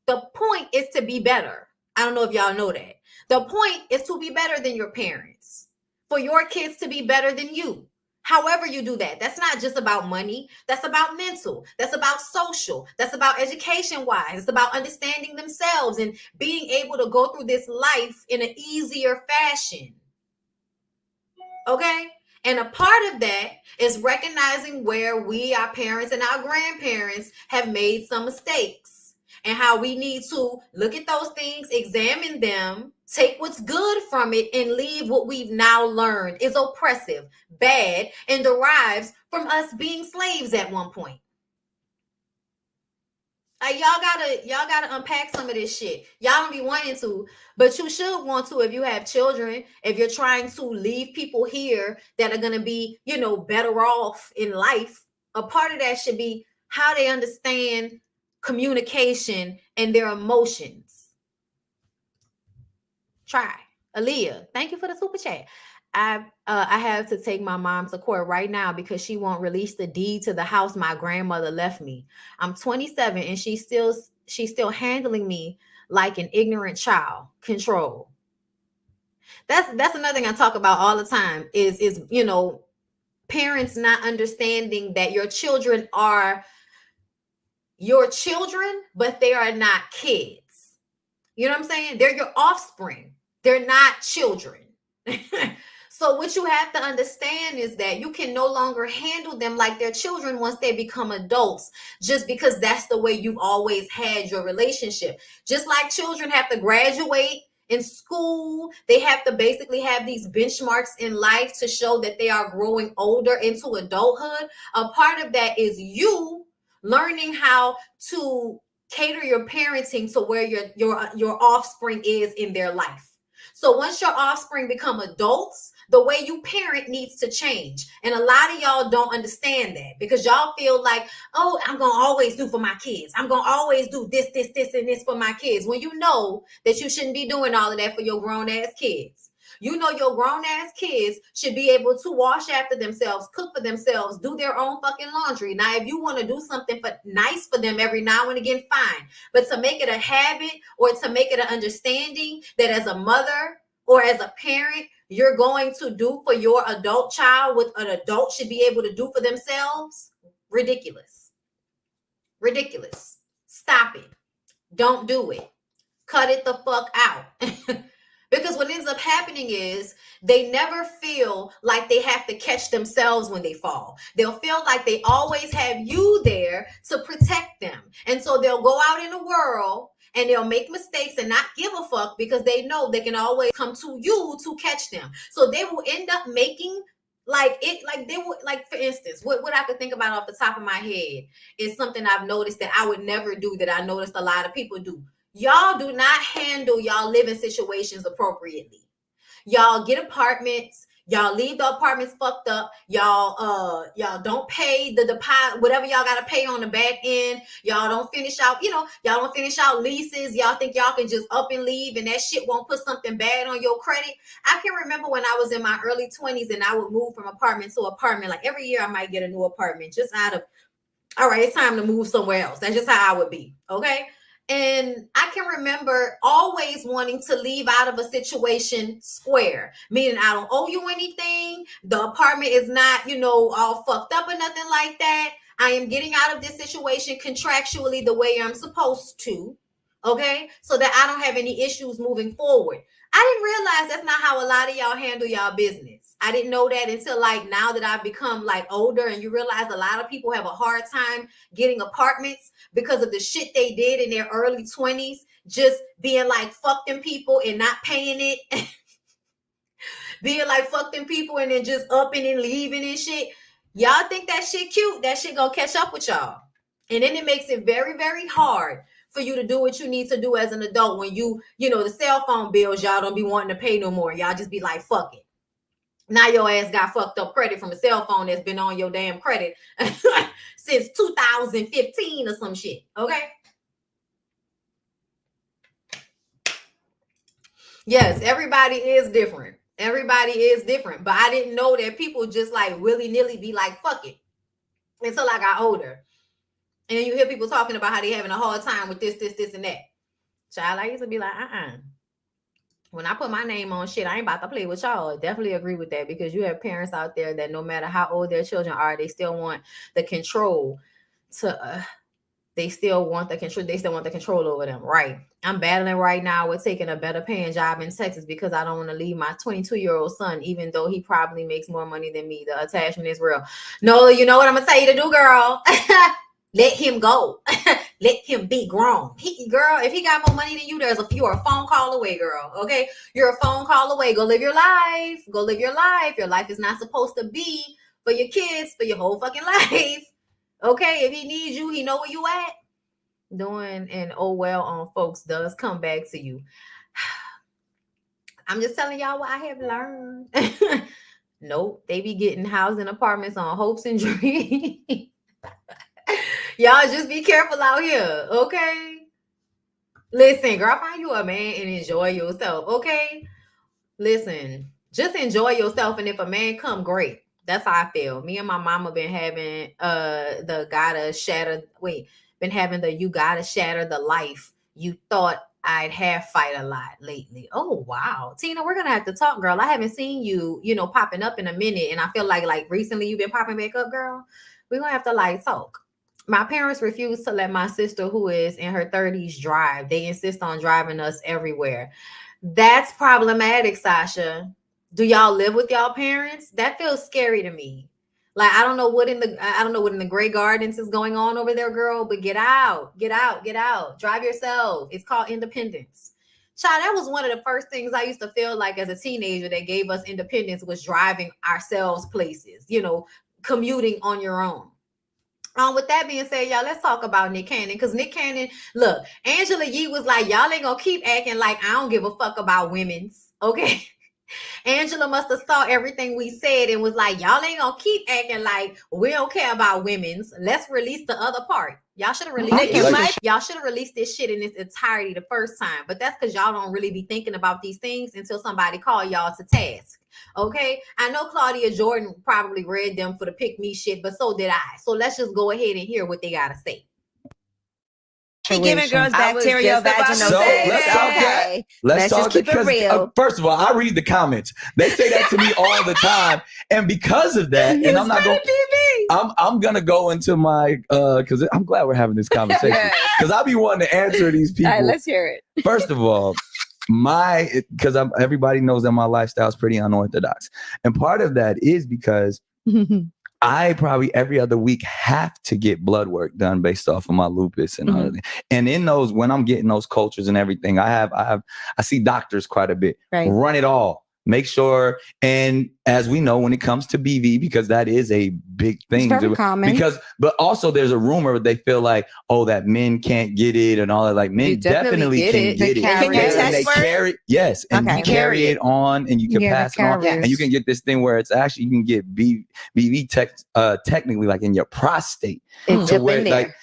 the point is to be better. I don't know if y'all know that. The point is to be better than your parents, for your kids to be better than you. However you do that, that's not just about money. That's about mental. That's about social. That's about education-wise. It's about understanding themselves and being able to go through this life in an easier fashion. Okay? And a part of that is recognizing where we, our parents and our grandparents, have made some mistakes and how we need to look at those things, examine them, take what's good from it, and leave what we've now learned is oppressive, bad, and derives from us being slaves at one point. Like y'all gotta unpack some of this shit. Y'all don't be wanting to, but you should want to if you have children. If you're trying to leave people here that are gonna be, better off in life, a part of that should be how they understand communication and their emotions. Try. Aaliyah, thank you for the super chat. I have to take my mom to court right now because she won't release the deed to the house my grandmother left me. I'm 27 and she's still handling me like an ignorant child. Control. That's another thing I talk about all the time is parents not understanding that your children are your children, but they are not kids. You know what I'm saying? They're your offspring. They're not children. So what you have to understand is that you can no longer handle them like their children once they become adults, just because that's the way you've always had your relationship. Just like children have to graduate in school, they have to basically have these benchmarks in life to show that they are growing older into adulthood. A part of that is you learning how to cater your parenting to where your offspring is in their life. So once your offspring become adults, the way you parent needs to change. And a lot of y'all don't understand that because y'all feel like, oh, I'm going to always do for my kids. I'm going to always do this, and this for my kids. When you know that you shouldn't be doing all of that for your grown ass kids. You know your grown ass kids should be able to wash after themselves, cook for themselves, do their own fucking laundry. Now, if you want to do something nice for them every now and again, fine. But to make it a habit or to make it an understanding that as a mother or as a parent, you're going to do for your adult child what an adult should be able to do for themselves, ridiculous. Ridiculous. Stop it. Don't do it. Cut it the fuck out. Because what ends up happening is they never feel like they have to catch themselves when they fall. They'll feel like they always have you there to protect them. And so they'll go out in the world and they'll make mistakes and not give a fuck because they know they can always come to you to catch them. So they will end up making for instance, what I could think about off the top of my head is something I've noticed that I would never do that I noticed a lot of people do. Y'all do not handle y'all living situations appropriately. Y'all get apartments. Y'all leave the apartments fucked up. Y'all don't pay the deposit, whatever y'all got to pay on the back end. Y'all don't finish out, y'all don't finish out leases. Y'all think y'all can just up and leave and that shit won't put something bad on your credit. I can remember when I was in my early 20s and I would move from apartment to apartment. Like every year I might get a new apartment just out of, all right, it's time to move somewhere else. That's just how I would be. Okay. And I can remember always wanting to leave out of a situation square, meaning I don't owe you anything. The apartment is not, all fucked up or nothing like that. I am getting out of this situation contractually the way I'm supposed to. Okay. So that I don't have any issues moving forward. I didn't realize that's not how a lot of y'all handle y'all business. I didn't know that until now that I've become older, and you realize a lot of people have a hard time getting apartments because of the shit they did in their early 20s, just being like, fuck them people and not paying it. Being like, fuck them people and then just upping and leaving and shit. Y'all think that shit cute. That shit gonna catch up with y'all. And then it makes it very, very hard for you to do what you need to do as an adult when the cell phone bills y'all don't be wanting to pay no more. Y'all just be like, fuck it. Now your ass got fucked up credit from a cell phone that's been on your damn credit since 2015 or some shit. Okay. Yes, everybody is different. Everybody is different. But I didn't know that people just willy-nilly be like, fuck it. Until I got older. And then you hear people talking about how they having a hard time with this, and that. Child, I used to be like, When I put my name on shit, I ain't about to play with y'all. Definitely agree with that, because you have parents out there that no matter how old their children are, they still want the control they still want the control over them. Right. I'm battling right now with taking a better paying job in Texas because I don't want to leave my 22-year-old son, even though he probably makes more money than me. The attachment is real. No, you know what I'm going to tell you to do, girl? Let him go. Let him be grown. Girl, if he got more money than you, you're a phone call away, girl. Okay? You're a phone call away. Go live your life. Go live your life. Your life is not supposed to be for your kids for your whole fucking life. Okay? If he needs you, he know where you at. doing and oh well on folks does come back to you. I'm just telling y'all what I have learned. Nope, they be getting housing apartments on hopes and dreams. Y'all just be careful out here, okay? Listen, girl, find you a man and enjoy yourself, okay? Listen, just enjoy yourself, and if a man come, great. That's how I feel. Me and my mama been having you gotta shatter the life you thought I'd have fight a lot lately. Oh wow, Tina, we're gonna have to talk, girl. I haven't seen you, popping up in a minute, and I feel like recently you've been popping back up, girl. We're gonna have to talk. My parents refuse to let my sister, who is in her 30s, drive. They insist on driving us everywhere. That's problematic, Sasha. Do y'all live with y'all parents? That feels scary to me. I don't know what in the Grey Gardens is going on over there, girl, but get out. Drive yourself. It's called independence. Child, that was one of the first things I used to feel like as a teenager that gave us independence, was driving ourselves places, commuting on your own. With that being said, y'all, let's talk about Nick Cannon. Because Nick Cannon, look, Angela Yee was like, y'all ain't gonna keep acting like I don't give a fuck about women's. Okay. Angela must have saw everything we said and was like, y'all ain't gonna keep acting like we don't care about women's. Let's release the other part. Y'all should have released this shit in its entirety the first time. But that's because y'all don't really be thinking about these things until somebody call y'all to task. Okay, I know Claudia Jordan probably read them for the pick me shit, but so did I. So let's just go ahead and hear what they gotta say. Giving girls bacterial vaginal So let's talk because first of all, I read the comments. They say that to me all the time, and because of that, and I'm not going. I'm gonna go into my because I'm glad we're having this conversation because I'll be wanting to answer these people. All right, let's hear it. First of all, because everybody knows that my lifestyle is pretty unorthodox, and part of that is because I probably every other week have to get blood work done based off of my lupus and other things. And in those, when I'm getting those cultures and everything, I see doctors quite a bit. Right. Run it all. Make sure, and as we know, when it comes to BV, because that is a big thing, it's very common. But also there's a rumor they feel like, oh, that men can't get it and all that. Like men definitely can get it. Can you test for it? Yes, and you carry it on, and you can pass it on, and you can get this thing where it's actually you can get BV technically like in your prostate. It's up in there.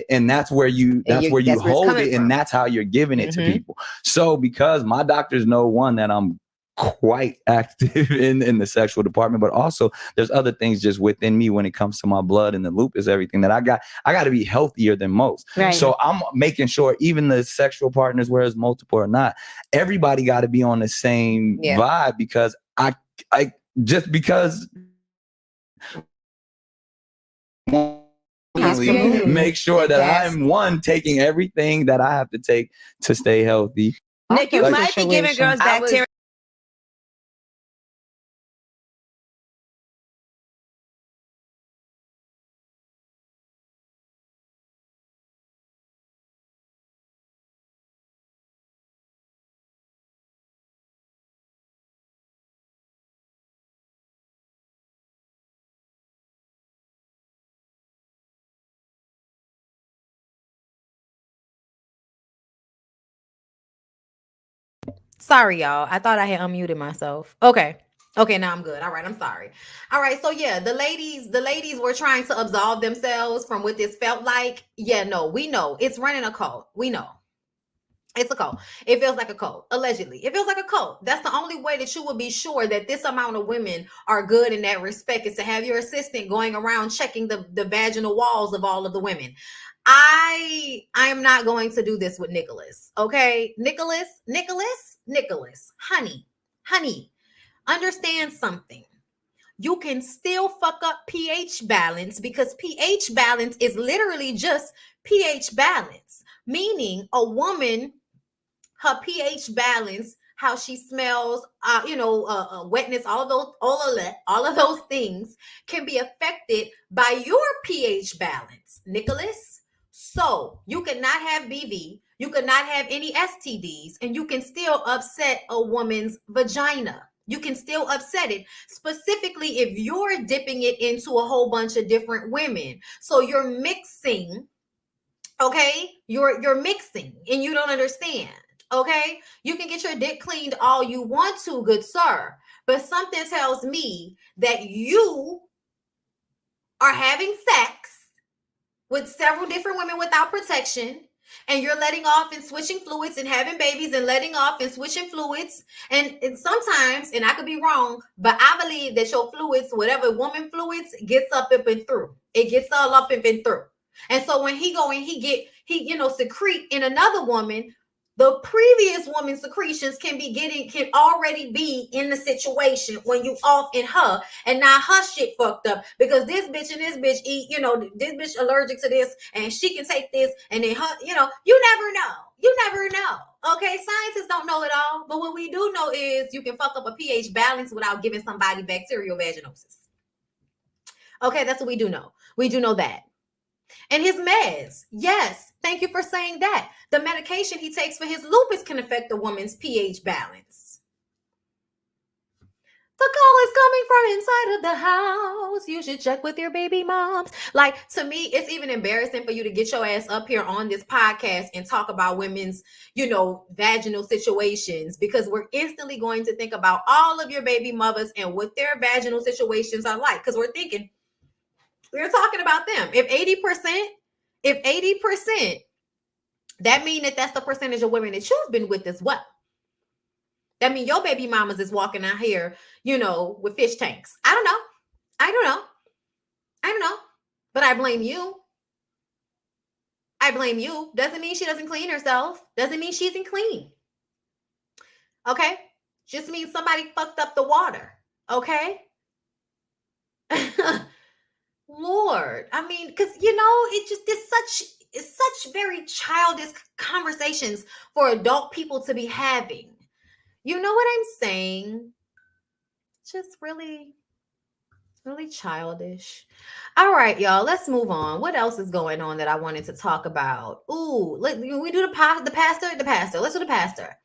And that's where you hold it, and that's how you're giving it to people. So because my doctors know, one, that I'm quite active in the sexual department, but also there's other things just within me when it comes to my blood and the lupus, everything that I got to be healthier than most. Right. So I'm making sure even the sexual partners, whether it's multiple or not, everybody got to be on the same vibe, because I just because make sure that I'm one taking everything that I have to take to stay healthy. Nick, you might be giving girls bacteria. Sorry, y'all. I thought I had unmuted myself. Okay, now I'm good. All right, I'm sorry. All right, so yeah, the ladies were trying to absolve themselves from what this felt like. Yeah, no, we know it's running a cult. We know. It's a cult. It feels like a cult. Allegedly. It feels like a cult. That's the only way that you will be sure that this amount of women are good in that respect, is to have your assistant going around checking the vaginal walls of all of the women. I am not going to do this with Nicholas. Okay. Nicholas, honey, understand something. You can still fuck up pH balance, because pH balance is literally just pH balance, meaning a woman, her pH balance, how she smells, wetness, all of those things can be affected by your pH balance, Nicholas. So you cannot have BV, you cannot have any STDs, and you can still upset a woman's vagina. You can still upset it, specifically if you're dipping it into a whole bunch of different women. So you're mixing Okay, you're mixing and you don't understand. Okay, you can get your dick cleaned all you want to, good sir, but something tells me that you are having sex with several different women without protection, and you're letting off and switching fluids and having babies and letting off and switching fluids. And sometimes, and I could be wrong, but I believe that your fluids, whatever woman fluids, gets up and through. It gets all up and through. And so when he go and he secrete in another woman, the previous woman's secretions can already be in the situation when you off in her, and now her shit fucked up because this bitch and this bitch eat, this bitch allergic to this and she can take this, and then her, you never know. You never know. Okay, scientists don't know it all, but what we do know is you can fuck up a pH balance without giving somebody bacterial vaginosis. Okay, that's what we do know. We do know that. And his meds, yes, thank you for saying that. The medication he takes for his lupus can affect a woman's pH balance. The call is coming from inside of the house. You should check with your baby moms. Like, to me, it's even embarrassing for you to get your ass up here on this podcast and talk about women's, vaginal situations, because we're instantly going to think about all of your baby mothers and what their vaginal situations are like. Because we're talking about them. If 80%, that means that that's the percentage of women that you've been with as well. That means your baby mamas is walking out here, with fish tanks. I don't know. But I blame you. Doesn't mean she doesn't clean herself. Doesn't mean she isn't clean. Okay? Just means somebody fucked up the water. Okay? Lord, I mean, because it's such very childish conversations for adult people to be having. You know what I'm saying? Just really, really childish. All right, y'all, let's move on. What else is going on that I wanted to talk about? Ooh, we do the pastor. Let's do the pastor.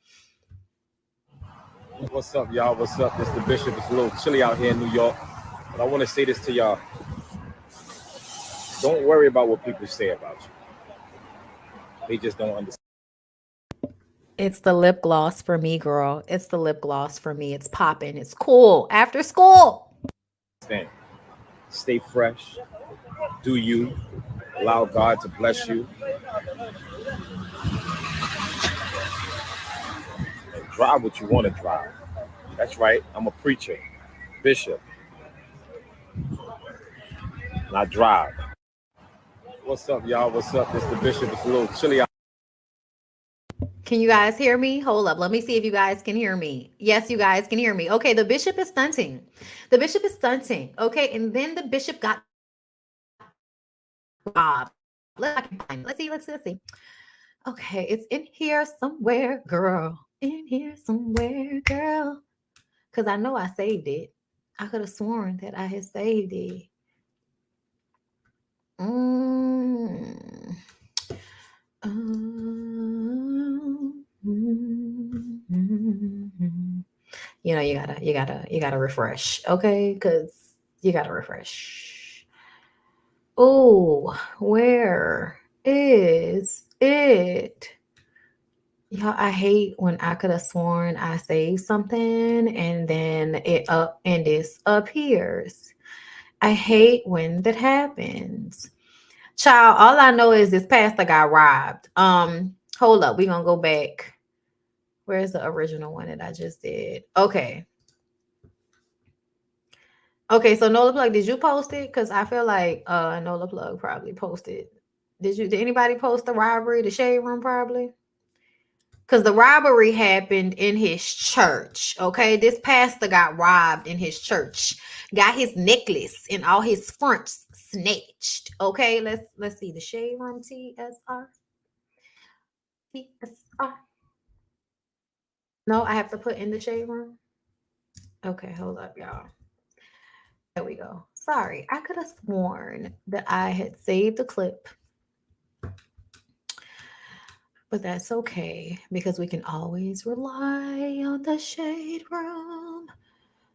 What's up, y'all? What's up? This is the Bishop. It's a little chilly out here in New York, but I want to say this to y'all. Don't worry about what people say about you. They just don't understand. It's the lip gloss for me, girl. It's the lip gloss for me. It's popping. It's cool. After school. Stay fresh. Do you. Allow God to bless you. And drive what you want to drive. That's right. I'm a preacher. Bishop. And I drive. What's up, y'all? What's up? This is the Bishop. It's a little chilly out. Can you guys hear me? Hold up. Let me see if you guys can hear me. Yes, you guys can hear me. Okay, the bishop is stunting. Okay, and then the bishop got robbed. Let's see. Okay, it's in here somewhere, girl. Because I know I saved it. I could have sworn that I had saved it. You gotta refresh, okay? Because you gotta refresh. Oh, where is it? Y'all, I hate when I could have sworn I saved something and then this appears. I hate when that happens. Child, all I know is this pastor got robbed. Hold up, we're gonna go back. Where's the original one that I just did? Okay, so Nola Plug, did you post it? Because I feel like Nola Plug probably posted. Did anybody post the robbery, the shade room probably? Because the robbery happened in his church. Okay, this pastor got robbed in his church, got his necklace and all his fronts snatched. Okay, let's see the shade room. TSR. No, I have to put in the shade room. Okay, hold up, y'all. There we go. Sorry, I could have sworn that I had saved the clip. But that's okay, because we can always rely on the shade room.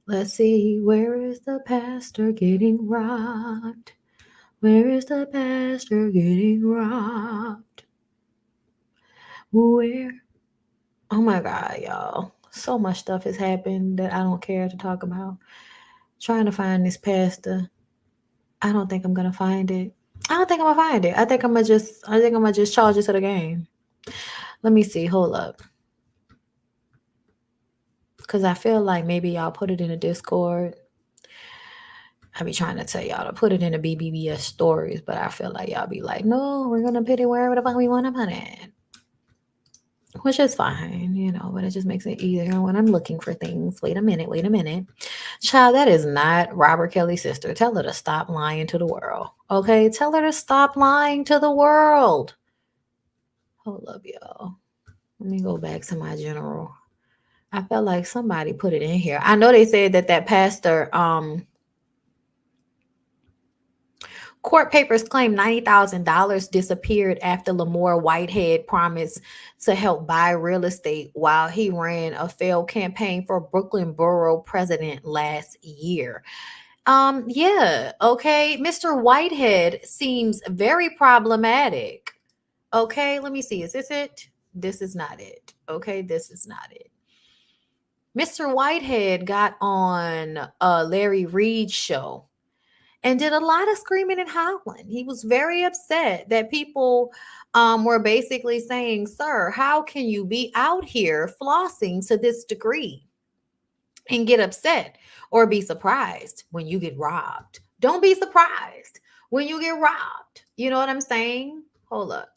Let's see, where is the pastor getting robbed? Where is the pastor getting robbed? Where? Oh my God, y'all. So much stuff has happened that I don't care to talk about. Trying to find this pastor. I don't think I'm gonna find it. I think I'm gonna just charge it to the game. Let me see. Hold up. Cause I feel like maybe y'all put it in a Discord. I be trying to tell y'all to put it in the BBS stories, but I feel like y'all be like, no, we're gonna put it wherever the fuck we want to put it. Which is fine, you know, but it just makes it easier when I'm looking for things. Wait a minute. Child, that is not Robert Kelly's sister. Tell her to stop lying to the world. Okay? Tell her to stop lying to the world. Hold up, y'all. Let me go back to my general. I felt like somebody put it in here. I know they said that pastor, court papers claim $90,000 disappeared after Lamar Whitehead promised to help buy real estate while he ran a failed campaign for Brooklyn Borough president last year. Yeah, okay. Mr. Whitehead seems very problematic. Okay, let me see. Is this it? This is not it. Okay, this is not it. Mr. Whitehead got on Larry Reid's show and did a lot of screaming and hollering. He was very upset that people were basically saying, sir, how can you be out here flossing to this degree and get upset or be surprised when you get robbed? Don't be surprised when you get robbed. You know what I'm saying? Hold up.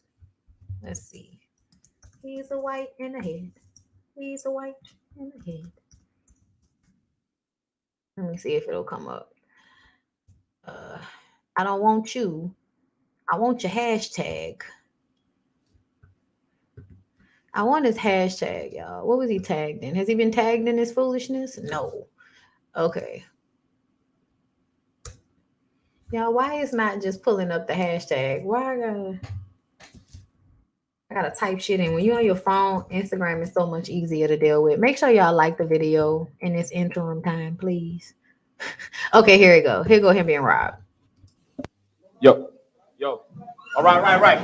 Let's see. He's a white in the head. He's a white in the head. Let me see if it'll come up. I don't want you. I want your hashtag. I want his hashtag, y'all. What was he tagged in? Has he been tagged in his foolishness? No. Okay. Y'all, why is not just pulling up the hashtag? Why I gotta type shit in. When you're on your phone, Instagram is so much easier to deal with. Make sure y'all like the video in this interim time, please. Okay, here we go. Here go him being robbed. Yo. All right.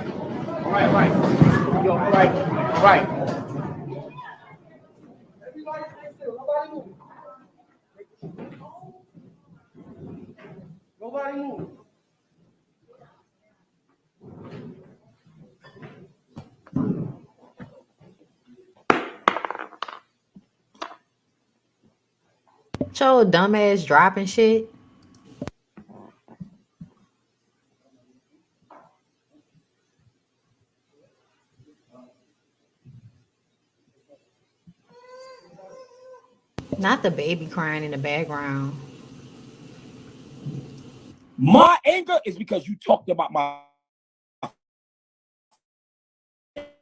Yo, all right. Nobody move. Your dumb ass dropping shit. Not the baby crying in the background. My anger is because you talked about my.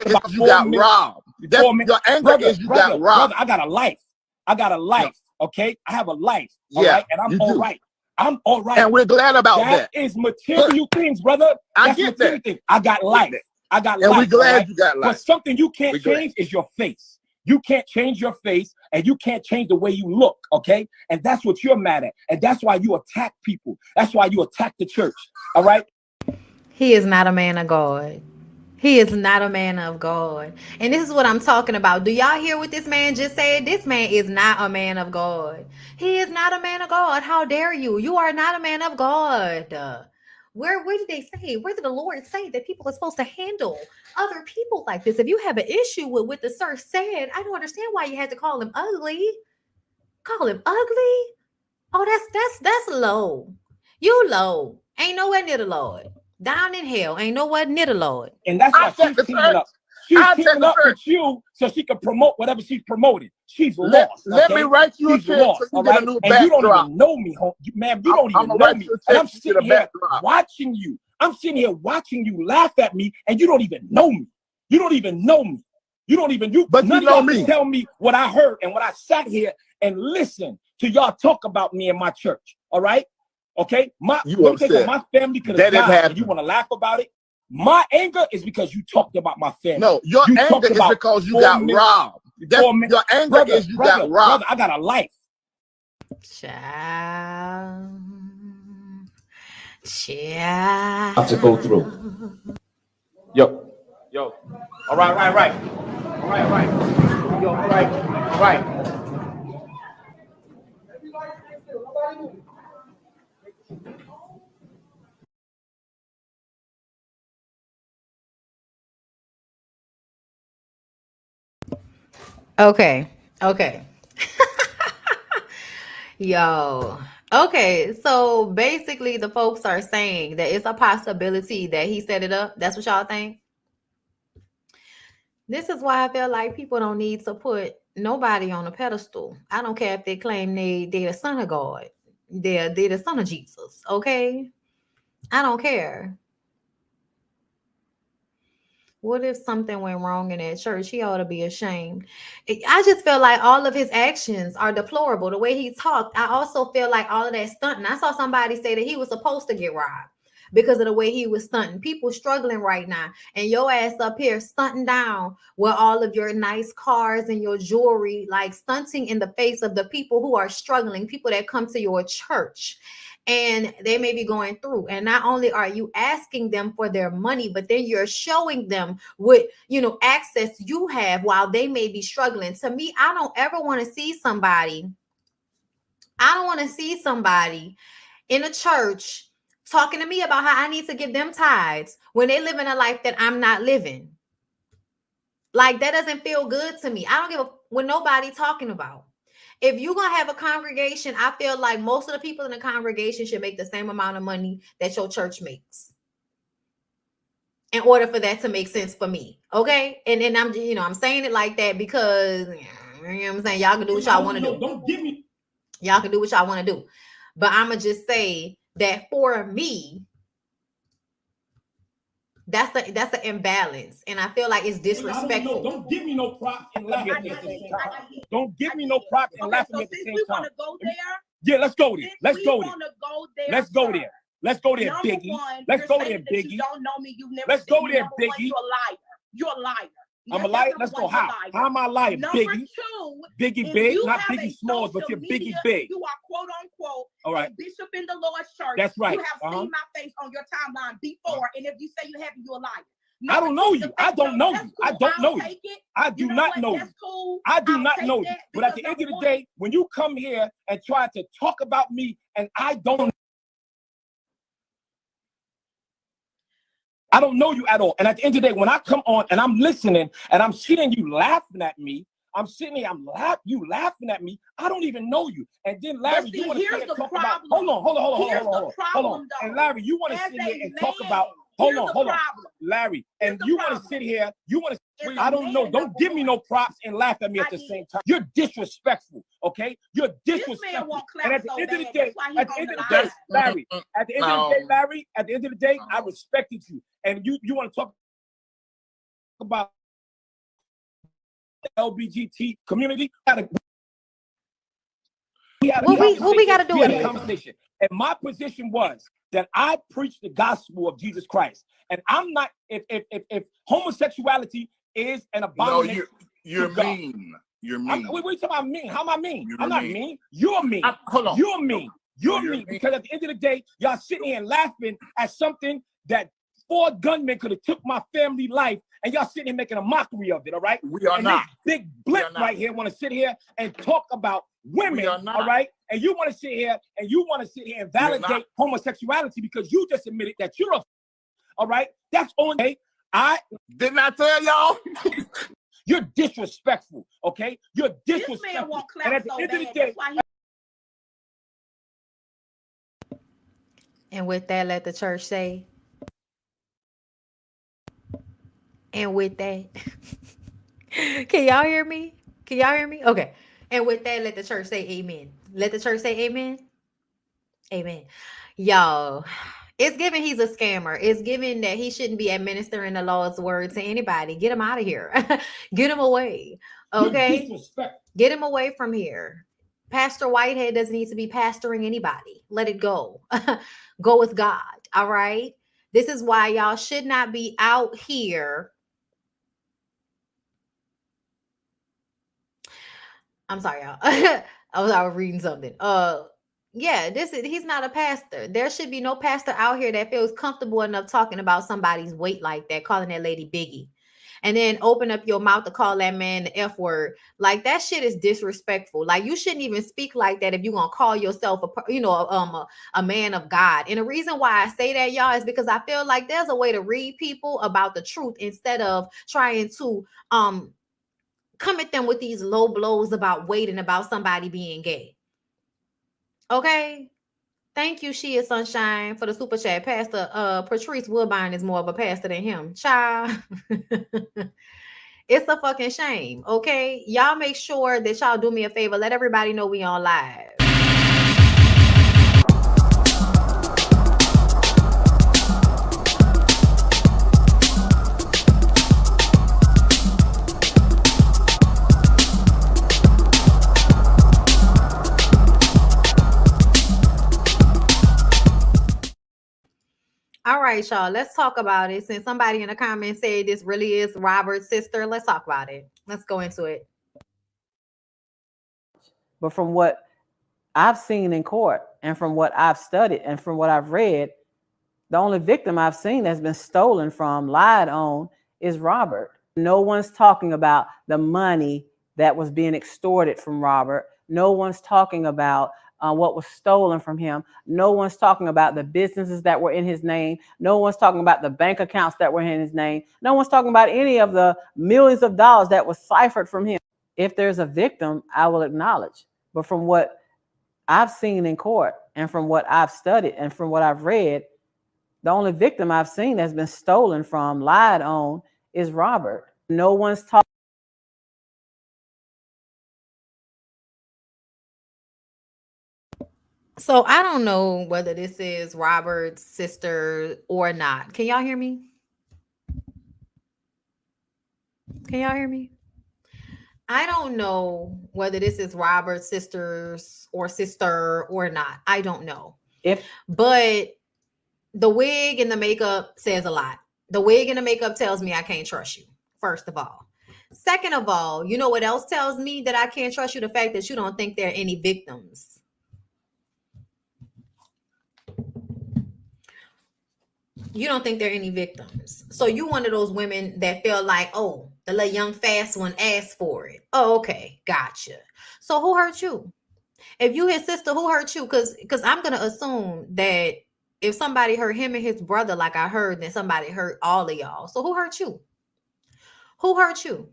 You got robbed. Your anger is you got robbed. Brother, I got a life. Yeah. Okay, I have a life. All right, and I'm all right. I'm all right. And we're glad about that. That is material things, brother. I get that. I got life. I got life. And we're glad right? you got life. But something you can't change is your face. You can't change your face, and you can't change the way you look, okay? And that's what you're mad at. And that's why you attack people. That's why you attack the church, all right? He is not a man of God. He is not a man of God. And this is what I'm talking about. Do y'all hear what this man just said? This man is not a man of God. He is not a man of God. How dare you? You are not a man of God. Where did they say? Where did the Lord say that people are supposed to handle other people like this? If you have an issue with what the sir said, I don't understand why you had to call him ugly. Call him ugly? Oh, that's low. You low. Ain't nowhere near the Lord. Down in hell, ain't nowhere near the Lord. And that's why she's teaming up. She's teaming up with you so she can promote whatever she's promoting. She's lost. Let me write you a check so you get a new backdrop. And you don't even know me, man. You don't even know me. And I'm sitting here watching you. I'm sitting here watching you laugh at me, and you don't even know me. You don't even know me. But you know me. Tell me what I heard and what I sat here and listened to y'all talk about me in my church. All right? Okay, my family could have died, and you want to laugh about it. My anger is because you talked about my family. No, your anger is because you got robbed. Your anger is you got robbed. Brother, I got a life. Yeah. To go through. Yo. All right. Yo, all right. Okay. Yo. Okay. So basically, the folks are saying that it's a possibility that he set it up. That's what y'all think? This is why I feel like people don't need to put nobody on a pedestal. I don't care if they claim they're the son of God. They're the son of Jesus. Okay. I don't care. What if something went wrong in that church? He ought to be ashamed. I just feel like all of his actions are deplorable. The way he talked, I also feel like all of that stunting. I saw somebody say that he was supposed to get robbed because of the way he was stunting. People struggling right now, and your ass up here stunting down with all of your nice cars and your jewelry, like stunting in the face of the people who are struggling, people that come to your church. And they may be going through, and not only are you asking them for their money, but then you're showing them what access you have while they may be struggling. To me, I don't ever want to see somebody in a church talking to me about how I need to give them tithes when they live in a life that I'm not living. Like, that doesn't feel good to me. I don't give a what nobody talking about. If you're going to have a congregation, I feel like most of the people in the congregation should make the same amount of money that your church makes in order for that to make sense for me. Okay. And then I'm saying it like that because, you know what I'm saying? Y'all can do what y'all want to do. Don't give me. Y'all can do what y'all want to do. But I'm going to just say that for me, that's an imbalance, and I feel like it's disrespectful. Don't give me no props and laugh at me at the same time. Don't give me no props and laugh at me at the same time. Yeah, let's go there. Let's go there, Biggie. Let's go there, Biggie. Let's go there, Biggie. You're a liar. I'm a liar. Let's go. How am I lying, Biggie? Biggie Big, not Biggie Smalls, but you're Biggie Big. You are quote unquote all right. a bishop in the Lord's church. That's right. You have seen my face on your timeline before, and if you say you haven't, you're a liar. I don't know you. I don't know you. I don't know you. I do not know you. I do not know you. But at the end of the day, when you come here and try to talk about me and I don't know you at all. And at the end of the day, when I come on and I'm listening and I'm seeing you laughing at me, I'm sitting here, you laughing at me. I don't even know you. And then Larry, you want to sit here and talk about, hold on. And Larry, you want to sit here and talk about, hold on. Larry, and you want to sit here, I don't know. Don't give me no props and laugh at me at the same time. You're disrespectful, okay? You're disrespectful. And at the end of the day, Larry, at the end of the day, I respected you. And you want to talk about the LBGT community? What we got to do with it? Conversation. And my position was that I preach the gospel of Jesus Christ. And I'm not, if homosexuality is an abomination. No, you're mean. You're mean. What are you talking about mean? How am I mean? I'm not mean. You're mean. Hold on. You're mean. You're mean. Because at the end of the day, y'all sitting here and laughing at something that 4 gunmen could have took my family life, and y'all sitting here making a mockery of it, all right? We are not. This big blip right here want to sit here and talk about women, all right? And you want to sit here and validate homosexuality because you just admitted that you're a all right? That's only I did not tell y'all. You're disrespectful, okay? You're disrespectful. And at the end of the day, and with that, let the church say. And with that, can y'all hear me? Okay. And with that, let the church say amen. Let the church say amen. Amen. Y'all, it's given he's a scammer. It's given that he shouldn't be administering the Lord's word to anybody. Get him out of here. Get him away. Okay? Get him away from here. Pastor Whitehead doesn't need to be pastoring anybody. Let it go. Go with God. All right? This is why y'all should not be out here. I'm sorry, y'all. I was reading something. Yeah, he's not a pastor. There should be no pastor out here that feels comfortable enough talking about somebody's weight like that, calling that lady Biggie. And then open up your mouth to call that man the F word. Like, that shit is disrespectful. Like, you shouldn't even speak like that if you're gonna call yourself a man of God. And the reason why I say that, y'all, is because I feel like there's a way to read people about the truth instead of trying to come at them with these low blows about weight and about somebody being gay. Okay. Thank you, She is Sunshine, for the super chat. Pastor Patrice Woodbine is more of a pastor than him. Child. It's a fucking shame. Okay. Y'all make sure that y'all do me a favor. Let everybody know we on live. All right, y'all, let's talk about it. Since somebody in the comments said this really is Robert's sister, let's talk about it. Let's go into it. But from what I've seen in court and from what I've studied and from what I've read, the only victim I've seen that's been stolen from, lied on, is Robert. No one's talking about the money that was being extorted from Robert. No one's talking about what was stolen from him. No one's talking about the businesses that were in his name. No one's talking about the bank accounts that were in his name. No one's talking about any of the millions of dollars that was ciphered from him. If there's a victim, I will acknowledge. But from what I've seen in court and from what I've studied and from what I've read, the only victim I've seen that's been stolen from, lied on, is Robert. No one's talking. So I don't know whether this is Robert's sister or not. Can y'all hear me? Can y'all hear me? I don't know whether this is Robert's sister or not. I don't know. But the wig and the makeup says a lot. The wig and the makeup tells me I can't trust you, first of all. Second of all, you know what else tells me that I can't trust you? The fact that you don't think there are any victims. You don't think there are any victims. So you one of those women that feel like, oh, the little young fast one asked for it. Oh, okay. Gotcha. So who hurt you? If you his sister, who hurt you? Because I'm going to assume that if somebody hurt him and his brother, like I heard, then somebody hurt all of y'all. So who hurt you? Who hurt you?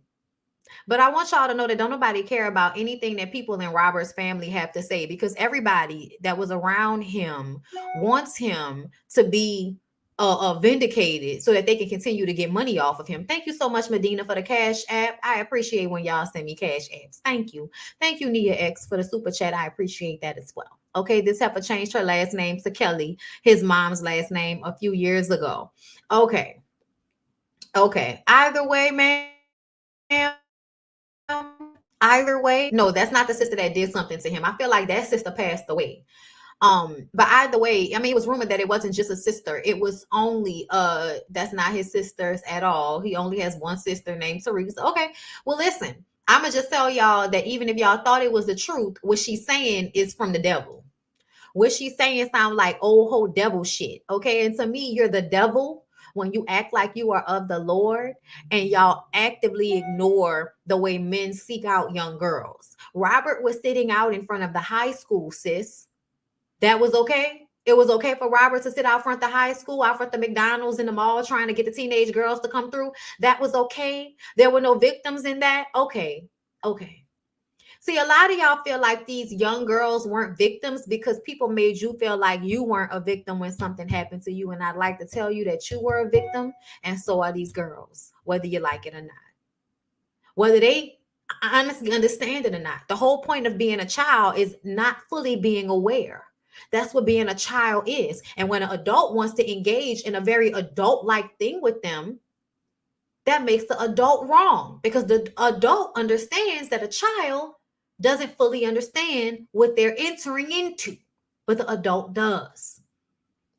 But I want y'all to know that don't nobody care about anything that people in Robert's family have to say, because everybody that was around him wants him to be vindicated so that they can continue to get money off of him. Thank you so much, Medina, for the Cash App. I appreciate when y'all send me Cash Apps. Thank you. Thank you, Nia X, for the super chat. I appreciate that as well. Okay, this heifer changed her last name to Kelly, his mom's last name, a few years ago. Okay. Either way, man. Either way, no, that's not the sister that did something to him. I feel like that sister passed away. But either way, I mean, it was rumored that it wasn't just a sister. It was only that's not his sisters at all. He only has one sister named Teresa. Okay, well, listen, I'm gonna just tell y'all that even if y'all thought it was the truth, what she's saying is from the devil. What she's saying sounds like old whole devil shit. Okay, and to me, you're the devil when you act like you are of the Lord and y'all actively ignore the way men seek out young girls. Robert was sitting out in front of the high school, sis. That was okay. It was okay for Robert to sit out front of the high school, out front of the McDonald's in the mall, trying to get the teenage girls to come through. That was okay. There were no victims in that. Okay. See, a lot of y'all feel like these young girls weren't victims because people made you feel like you weren't a victim when something happened to you. And I'd like to tell you that you were a victim, and so are these girls, whether you like it or not. Whether they honestly understand it or not. The whole point of being a child is not fully being aware. That's what being a child is. And when an adult wants to engage in a very adult-like thing with them, that makes the adult wrong, because the adult understands that a child doesn't fully understand what they're entering into, but the adult does,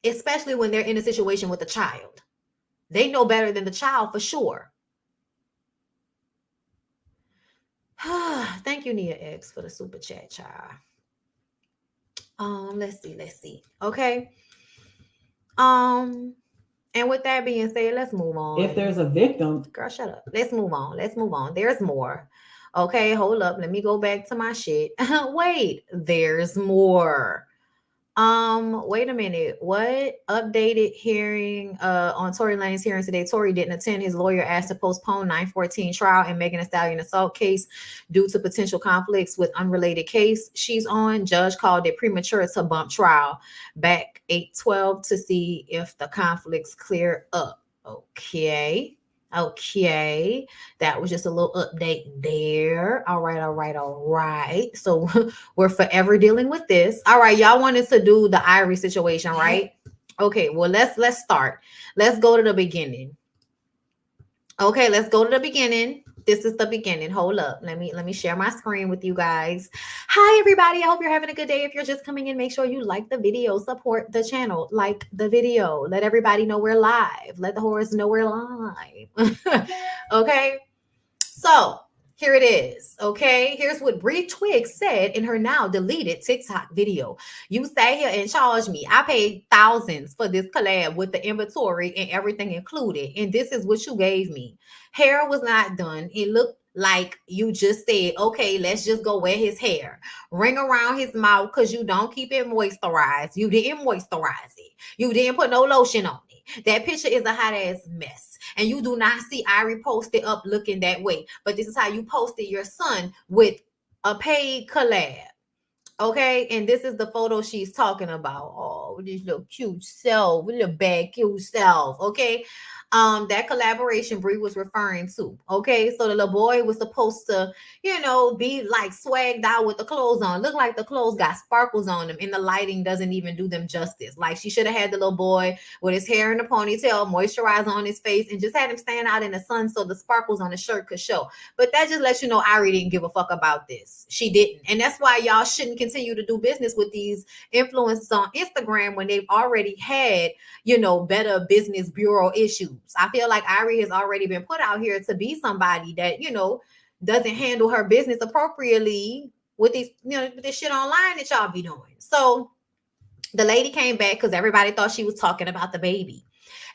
especially when they're in a situation with a child. They know better than the child for sure. Thank you, Nia X, for the super chat, child. Let's see. Okay. And with that being said, let's move on. If there's a victim, girl, shut up. Let's move on. There's more. Okay, hold up. Let me go back to my shit. Wait, there's more. Wait a minute. What updated hearing on Tory Lanez hearing today? Tory didn't attend. His lawyer asked to postpone 9/14 trial and Megan Thee Stallion assault case due to potential conflicts with unrelated case she's on. Judge called it premature to bump trial back 8/12 to see if the conflicts clear up. Okay. That was just a little update there. All right. So we're forever dealing with this. All right, y'all wanted to do the Irie situation, right? Okay, well, let's start. Let's go to the beginning. Okay, let's go to the beginning. This is the beginning. Hold up. Let me share my screen with you guys. Hi, everybody. I hope you're having a good day. If you're just coming in, make sure you like the video, support the channel, like the video. Let everybody know we're live. Let the whores know we're live. Okay. So here it is. Okay. Here's what Bree Twiggs said in her now deleted TikTok video. You sat here and charged me. I paid thousands for this collab with the inventory and everything included. And this is what you gave me. Hair was not done. It looked like you just said, okay, let's just go wet his hair. Ring around his mouth because you don't keep it moisturized. You didn't moisturize it. You didn't put no lotion on it. That picture is a hot ass mess. And you do not see Irie posted up looking that way. But this is how you posted your son with a paid collab. Okay, and this is the photo she's talking about. Oh, with this little cute self, with little bad cute self. Okay, that collaboration Brie was referring to. Okay, so the little boy was supposed to, be like swagged out with the clothes on. Look like the clothes got sparkles on them, and the lighting doesn't even do them justice. Like she should have had the little boy with his hair in a ponytail, moisturizer on his face, and just had him stand out in the sun so the sparkles on the shirt could show. But that just lets you know Irie didn't give a fuck about this. She didn't, and that's why y'all shouldn't continue to do business with these influencers on Instagram when they've already had, better business bureau issues. I feel like Irie has already been put out here to be somebody that, doesn't handle her business appropriately with these, with this shit online that y'all be doing. So the lady came back because everybody thought she was talking about the baby.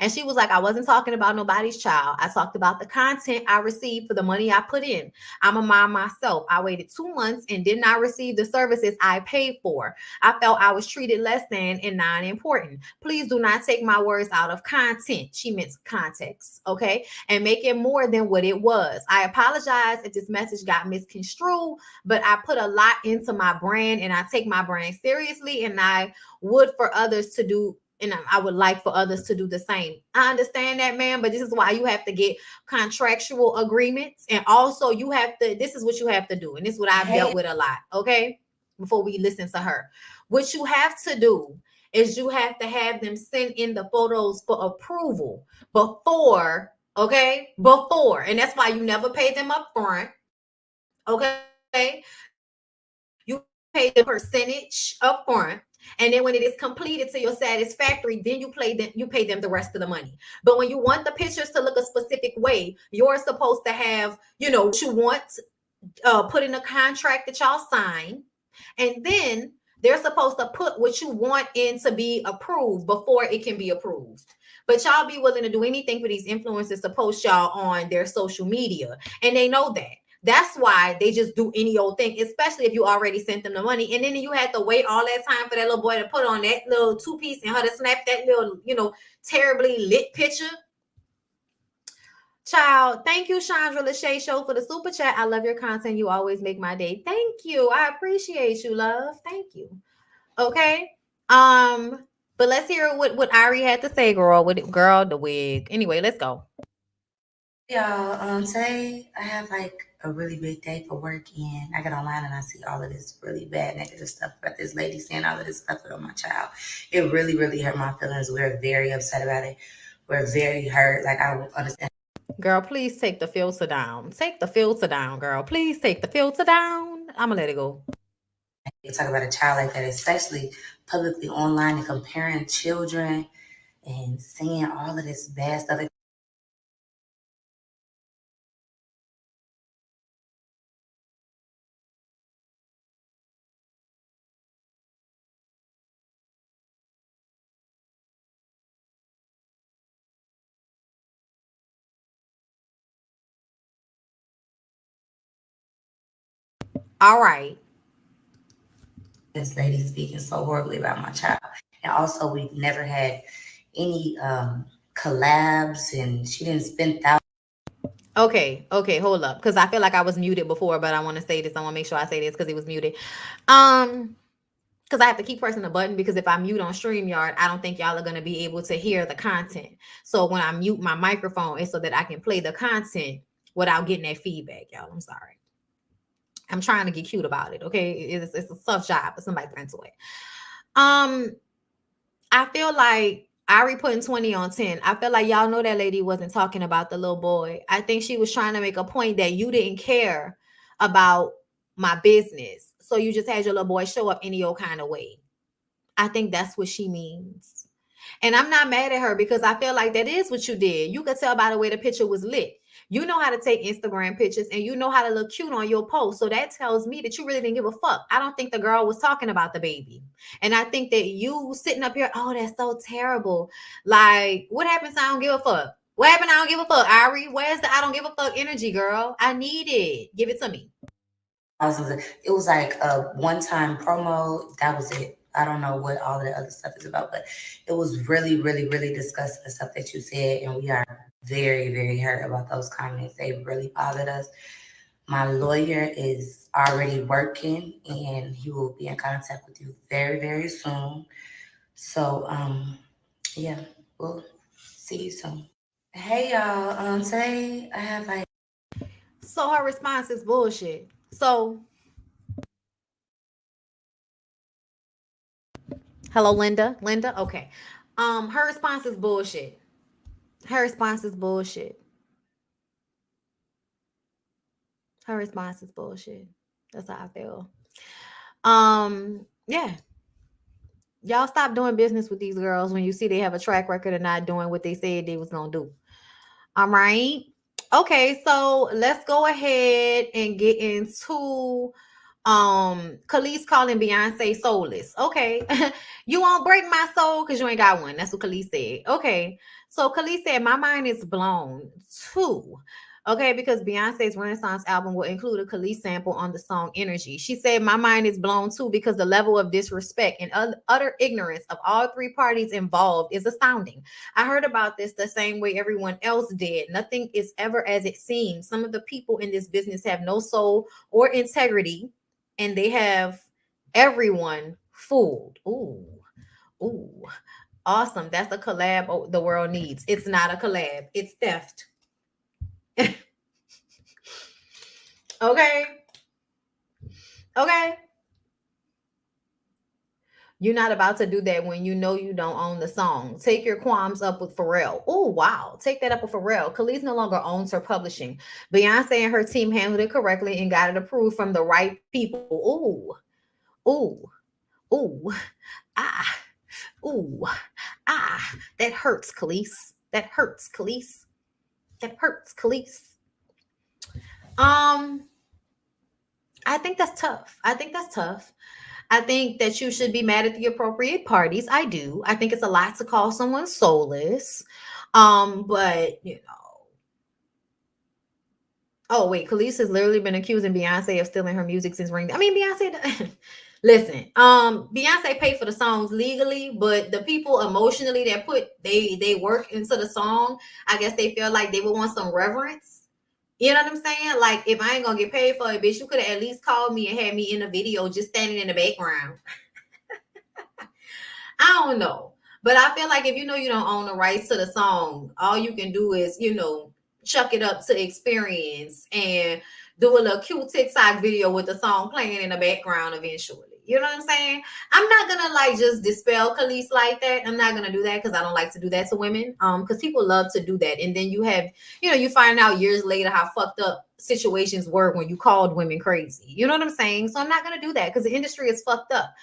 And she was like, I wasn't talking about nobody's child. I talked about the content I received for the money I put in. I'm a mom myself. I waited 2 months and did not receive the services I paid for. I felt I was treated less than and non-important. Please do not take my words out of content. She meant context, okay? And make it more than what it was. I apologize if this message got misconstrued, but I put a lot into my brand and I take my brand seriously, and I would for others to do, and I would like for others to do the same. I understand that, man, but this is why you have to get contractual agreements. And also this is what you have to do. And this is what I've dealt with a lot, okay? Before we listen to her. What you have to do is you have to have them send in the photos for approval before, okay? Before. And that's why you never pay them up front, okay? You pay the percentage up front. And then when it is completed to your satisfactory, then you pay them the rest of the money. But when you want the pictures to look a specific way, you're supposed to have, what you want, put in a contract that y'all sign. And then they're supposed to put what you want in to be approved before it can be approved. But y'all be willing to do anything for these influencers to post y'all on their social media. And they know that. That's why they just do any old thing, especially if you already sent them the money. And then you had to wait all that time for that little boy to put on that little 2-piece and her to snap that little, terribly lit picture. Child, thank you, Chandra LaShae Show, for the super chat. I love your content. You always make my day. Thank you. I appreciate you, love. Thank you. Okay. But let's hear what Irie had to say, girl. Girl, the wig. Anyway, let's go. Y'all, today I have like a really big day for work, and I get online and I see all of this really bad negative stuff about this lady saying all of this stuff about my child. It really, really hurt my feelings. We're very upset about it. We're very hurt. Like, I will understand. Girl, please take the filter down. Take the filter down, girl. Please take the filter down. I'm gonna let it go. You talk about a child like that, especially publicly online, and comparing children and saying all of this bad stuff. All right. This lady speaking so horribly about my child. And also, we've never had any collabs, and she didn't spend thousands. Okay, hold up, because I feel like I was muted before, but I want to say this. I want to make sure I say this because it was muted. Because I have to keep pressing the button, because if I mute on StreamYard, I don't think y'all are going to be able to hear the content. So when I mute my microphone, it's so that I can play the content without getting that feedback, y'all. I'm sorry. I'm trying to get cute about it, okay? It's a tough job, but somebody's into it. I feel like Ari putting 20 on 10. I feel like y'all know that lady wasn't talking about the little boy. I think she was trying to make a point that you didn't care about my business, so you just had your little boy show up any old kind of way. I think that's what she means. And I'm not mad at her, because I feel like that is what you did. You could tell by the way the picture was lit. You know how to take Instagram pictures, and you know how to look cute on your post. So that tells me that you really didn't give a fuck. I don't think the girl was talking about the baby. And I think that you sitting up here, oh, that's so terrible. Like, what happens? I don't give a fuck. What happened? I don't give a fuck. Ari, where's the I don't give a fuck energy, girl? I need it. Give it to me. It was like a one-time promo. That was it. I don't know what all of the other stuff is about, but it was really, really, really disgusting, the stuff that you said. And we are very, very hurt about those comments. They really bothered us. My lawyer is already working, and he will be in contact with you very, very soon. So, yeah, we'll see you soon. Hey, y'all. Today I have like. So her response is bullshit. So. Hello, Linda. Linda? Okay. Her response is bullshit. Her response is bullshit. Her response is bullshit. That's how I feel. Yeah. Y'all stop doing business with these girls when you see they have a track record of not doing what they said they was gonna do. All right. Okay, so let's go ahead and get into Khalees calling Beyonce soulless. Okay. You won't break my soul because you ain't got one. That's what Khalees said. Okay. So Khalees said my mind is blown too. Okay, because Beyonce's Renaissance album will include a Khalees sample on the song Energy. She said my mind is blown too because the level of disrespect and utter ignorance of all three parties involved is astounding. I heard about this the same way everyone else did. Nothing is ever as it seems. Some of the people in this business have no soul or integrity, and they have everyone fooled. Ooh, awesome. That's a collab the world needs. It's not a collab. It's theft. Okay. You're not about to do that when you know you don't own the song. Take your qualms up with Pharrell. Oh, wow. Take that up with Pharrell. Khalees no longer owns her publishing. Beyonce and her team handled it correctly and got it approved from the right people. That hurts, Khalees. That hurts, Khalees. I think that's tough. I think that you should be mad at the appropriate parties. I do. I think it's a lot to call someone soulless. But you know. Oh, wait, Khalees has literally been accusing Beyonce of stealing her music since Ring. I mean, Beyonce. Listen, Beyonce paid for the songs legally, but the people emotionally that put they work into the song, I guess they feel like they would want some reverence. You know what I'm saying? Like, if I ain't gonna get paid for it, bitch, you could have at least called me and had me in a video just standing in the background. I don't know. But I feel like if you know you don't own the rights to the song, all you can do is, chuck it up to Experience and do a little cute TikTok video with the song playing in the background eventually. You know what I'm saying? I'm not gonna just dispel Khalees like that. I'm not gonna do that because I don't like to do that to women. Because people love to do that, and then you have, you find out years later how fucked up situations were when you called women crazy. You know what I'm saying? So I'm not gonna do that because the industry is fucked up.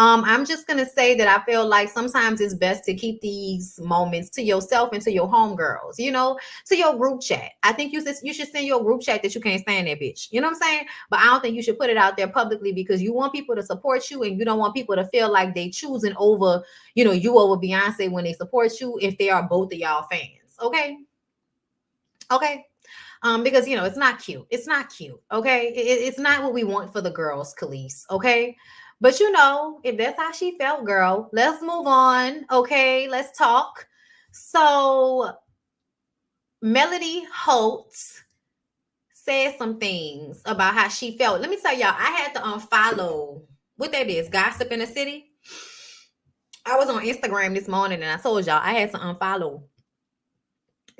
I'm just gonna say that I feel like sometimes it's best to keep these moments to yourself and to your homegirls, to your group chat. I think you should send your group chat that you can't stand that bitch. You know what I'm saying? But I don't think you should put it out there publicly because you want people to support you and you don't want people to feel like they choosing over, you over Beyonce when they support you if they are both of y'all fans. Okay. Because you know it's not cute. It's not cute. Okay, it's not what we want for the girls, Khalees. Okay, but you know if that's how she felt, girl, let's move on. Okay, let's talk. So Melody Holtz said some things about how she felt. Let me tell y'all, I had to unfollow what that is, Gossip in the City. I was on Instagram this morning and I told y'all I had to unfollow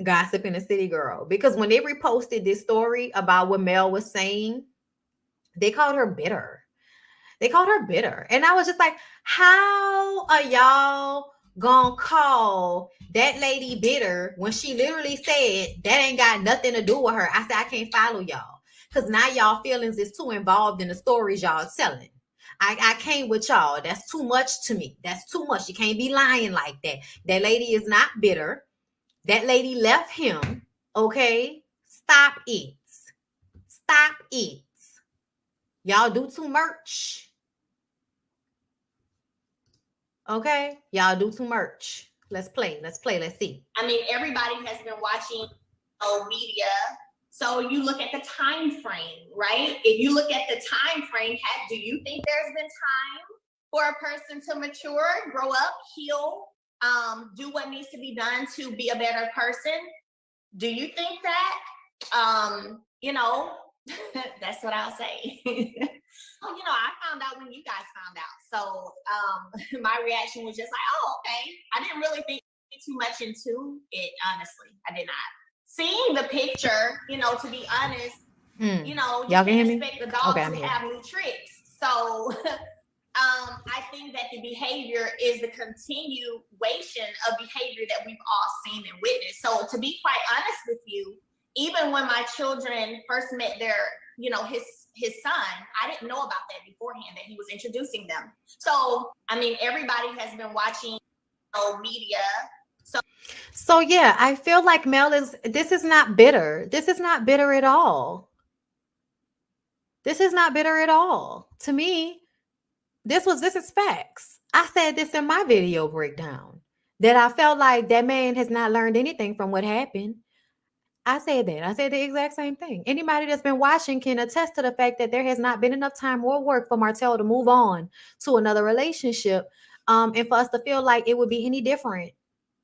Gossip in the City, girl, because when they reposted this story about what Mel was saying, they called her bitter. They called her bitter. And I was just like, how are y'all gonna call that lady bitter when she literally said that ain't got nothing to do with her? I said, I can't follow y'all because now y'all feelings is too involved in the stories y'all telling. I can't with y'all. That's too much to me. That's too much. You can't be lying like that. That lady is not bitter. That lady left him. Okay? Stop it. Stop it. Y'all do too much. Okay? Y'all do too much. Let's play. Let's play. Let's see. I mean, everybody has been watching media. So you look at the time frame, right? If you look at the time frame, do you think there's been time for a person to mature, grow up, heal, do what needs to be done to be a better person? Do you think that? You know, that's what I'll say. Well, you know, I found out when you guys found out. So my reaction was just like, oh, okay. I didn't really think too much into it, honestly. I did not. Seeing the picture, you know, to be honest, you know, you can't expect the dog to have new tricks. So I think that the behavior is the continuation of behavior that we've all seen and witnessed. So to be quite honest with you, even when my children first met their, you know, his son, I didn't know about that beforehand, that he was introducing them. So, I mean, everybody has been watching media. So yeah, I feel like Mel this is not bitter. This is not bitter at all. This is not bitter at all. To me, this is facts. I said this in my video breakdown, that I felt like that man has not learned anything from what happened. I said that. I said the exact same thing. Anybody that's been watching can attest to the fact that there has not been enough time or work for Martell to move on to another relationship, and for us to feel like it would be any different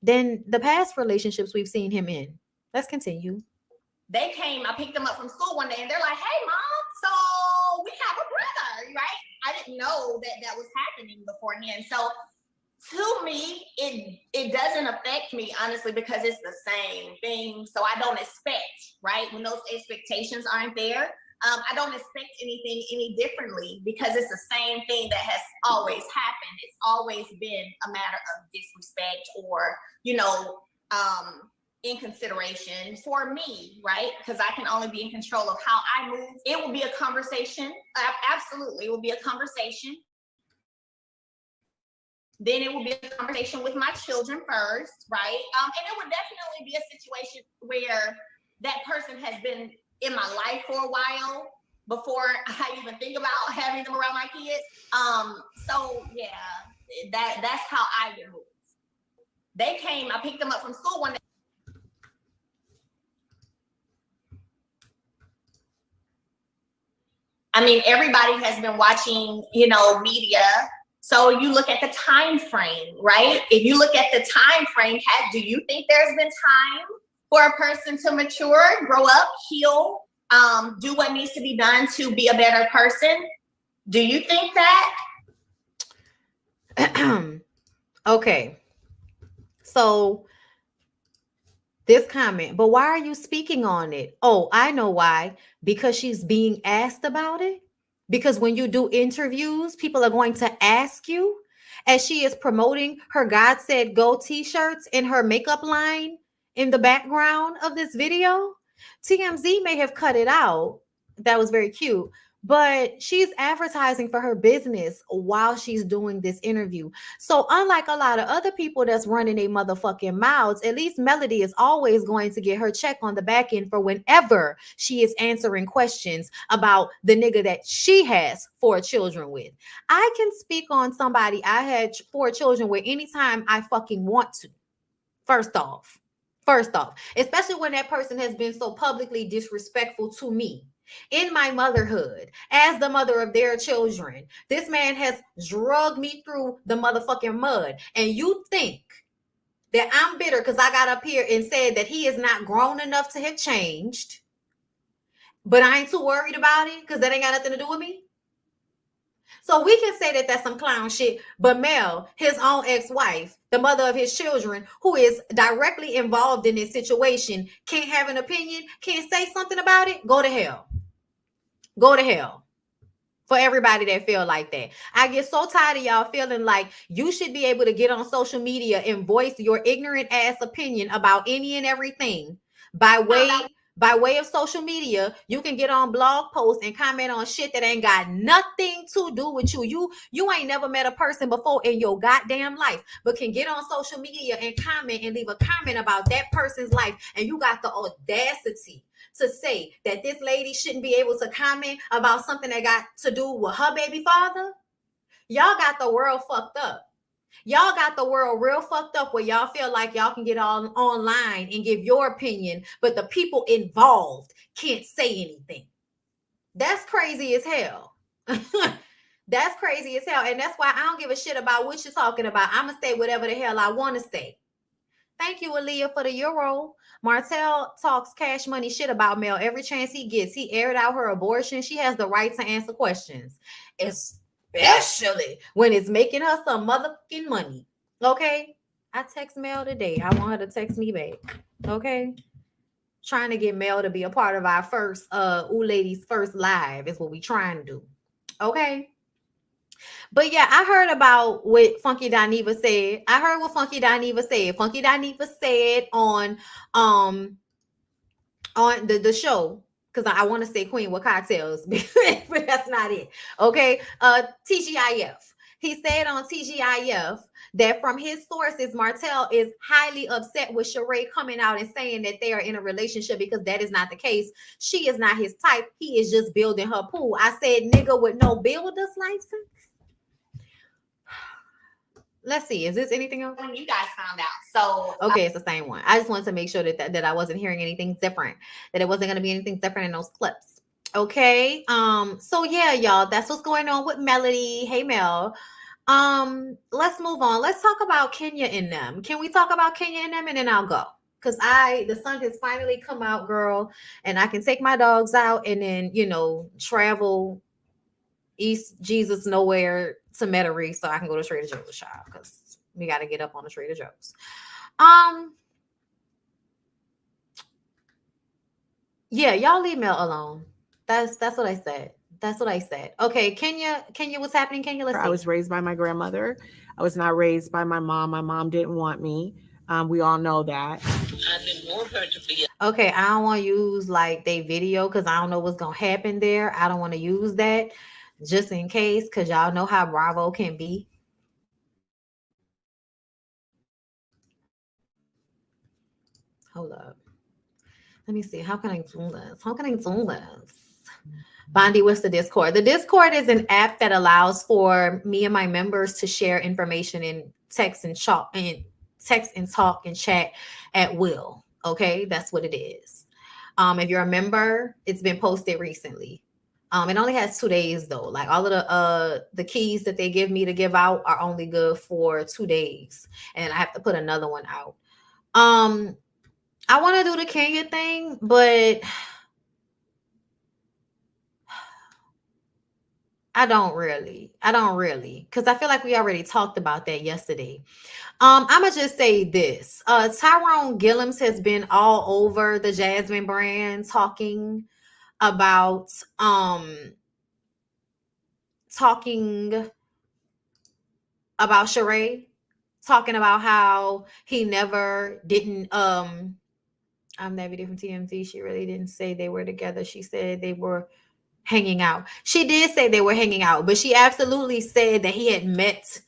than the past relationships we've seen him in. Let's continue. They came, I picked them up from school one day and they're like, hey, Mom, so we have a brother, right? I didn't know that was happening beforehand. So to me, it doesn't affect me, honestly, because it's the same thing. So I don't expect, right? When those expectations aren't there, I don't expect anything any differently because it's the same thing that has always happened. It's always been a matter of disrespect or, you know, inconsideration for me, right? Because I can only be in control of how I move. It will be a conversation. Absolutely, it will be a conversation. Then it will be a conversation with my children first, right? And it would definitely be a situation where that person has been in my life for a while before I even think about having them around my kids. So yeah, that's how I get moved. They came, I picked them up from school one day. I mean, everybody has been watching, you know, media. So you look at the time frame, right? If you look at the time frame, do you think there's been time for a person to mature, grow up, heal, do what needs to be done to be a better person? Do you think that? Okay. So this comment, but why are you speaking on it? Oh, I know why. Because she's being asked about it. Because when you do interviews, people are going to ask you, as she is promoting her God Said Go t-shirts in her makeup line in the background of this video. TMZ may have cut it out. That was very cute. But she's advertising for her business while she's doing this interview. So unlike a lot of other people that's running their motherfucking mouths, at least Melody is always going to get her check on the back end for whenever she is answering questions about the nigga that she has 4 children with. I can speak on somebody I had 4 children with anytime I fucking want to. First off. First off, especially when that person has been so publicly disrespectful to me in my motherhood as the mother of their children. This man has drugged me through the motherfucking mud. And you think that I'm bitter because I got up here and said that he is not grown enough to have changed, but I ain't too worried about it because that ain't got nothing to do with me? So we can say that that's some clown shit, but Mel, his own ex-wife, the mother of his children, who is directly involved in this situation, can't have an opinion, can't say something about it? Go to hell. Go to hell. For everybody that feel like that. I get so tired of y'all feeling like you should be able to get on social media and voice your ignorant ass opinion about any and everything by way of social media. You can get on blog posts and comment on shit that ain't got nothing to do with you. You ain't never met a person before in your goddamn life, but can get on social media and comment and leave a comment about that person's life. And you got the audacity to say that this lady shouldn't be able to comment about something that got to do with her baby father. Y'all got the world fucked up. Y'all got the world real fucked up where y'all feel like y'all can get on online and give your opinion, but the people involved can't say anything. That's crazy as hell. That's crazy as hell. And that's why I don't give a shit about what you're talking about. I'm going to say whatever the hell I want to say. Thank you, Aaliyah, for the euro. Martell talks cash money shit about Mel every chance he gets. He aired out her abortion. She has the right to answer questions, especially when it's making her some motherfucking money. Okay? I text Mel today. I want her to text me back. Okay? Trying to get Mel to be a part of our first Ooh Ladies First Live is what we trying to do. Okay? But yeah, I heard about what Funky Dineva said. I heard what Funky Dineva said. Funky Dineva said on the show, because I want to say Queen with Cocktails, but that's not it. Okay. TGIF. He said on TGIF that from his sources, Martell is highly upset with Sheree coming out and saying that they are in a relationship, because that is not the case. She is not his type. He is just building her pool. I said, nigga with no builder's license. Let's see. Is this anything else? When you guys found out. So okay, it's the same one. I just wanted to make sure that I wasn't hearing anything different, that it wasn't going to be anything different in those clips. Okay. So yeah, y'all, that's what's going on with Melody. Hey, Mel. Let's move on. Let's talk about Kenya and them. Can we talk about Kenya and them, and then I'll go? Because the sun has finally come out, girl, and I can take my dogs out and then, travel East Jesus nowhere to Metairie so I can go to Trader Joe's shop, because we got to get up on the Trader Joe's. Yeah, y'all leave Mel alone. That's what I said. That's what I said. Okay, Kenya, what's happening? Kenya, let's see. I was raised by my grandmother. I was not raised by my mom. My mom didn't want me. We all know that. I didn't want her to be. Okay, I don't want to use like their video because I don't know what's gonna happen there. I don't want to use that just in case, because y'all know how Bravo can be. Hold up. Let me see. How can I do this? Bondi, what's the Discord? The Discord is an app that allows for me and my members to share information in text and talk and chat at will. Okay, that's what it is. If you're a member, it's been posted recently. It only has 2 days though. Like all of the keys that they give me to give out are only good for 2 days, and I have to put another one out. I want to do the Kenya thing, but I don't really, because I feel like we already talked about that yesterday. I'm gonna just say this: Tyrone Gillums has been all over the Jasmine brand talking about Sheree, talking about how he didn't I'm Navy from TMZ. She really didn't say they were together. She said they were hanging out. She did say they were hanging out, but she absolutely said that he had met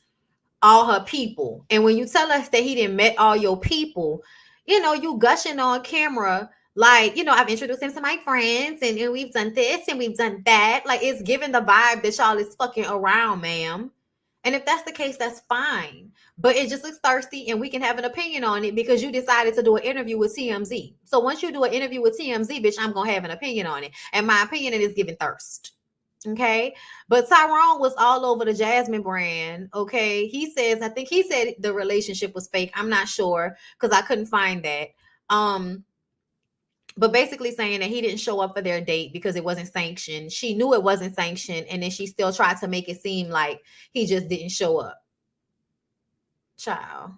all her people. And when you tell us that he didn't met all your people, you gushing on camera like, I've introduced him to my friends and we've done this and we've done that. Like, it's giving the vibe that y'all is fucking around, ma'am. And if that's the case, that's fine. But it just looks thirsty, and we can have an opinion on it because you decided to do an interview with TMZ. So once you do an interview with TMZ, bitch, I'm gonna have an opinion on it. And my opinion is giving thirst. Okay. But Tyrone was all over the Jasmine brand. Okay. I think he said the relationship was fake. I'm not sure because I couldn't find that. But basically saying that he didn't show up for their date because it wasn't sanctioned. She knew it wasn't sanctioned, and then she still tried to make it seem like he just didn't show up. Child.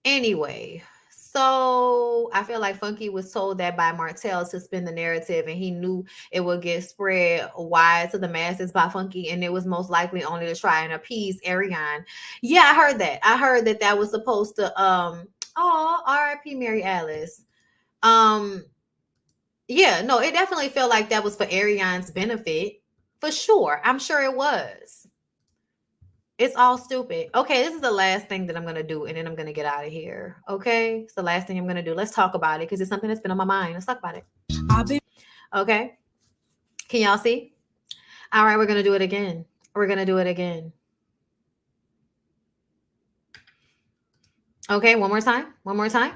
Anyway, so I feel like Funky was told that by Martell to spin the narrative, and he knew it would get spread wide to the masses by Funky, and it was most likely only to try and appease Ariane. Yeah, I heard that. I heard that was supposed to R.I.P. Mary Alice. Yeah, no, it definitely felt like that was for Ariane's benefit. For sure. I'm sure it was. It's all stupid. Okay, this is the last thing that I'm going to do, and then I'm going to get out of here. Okay? It's the last thing I'm going to do. Let's talk about it because it's something that's been on my mind. Let's talk about it. Okay? Can y'all see? All right, we're going to do it again. We're going to do it again. Okay, one more time. One more time.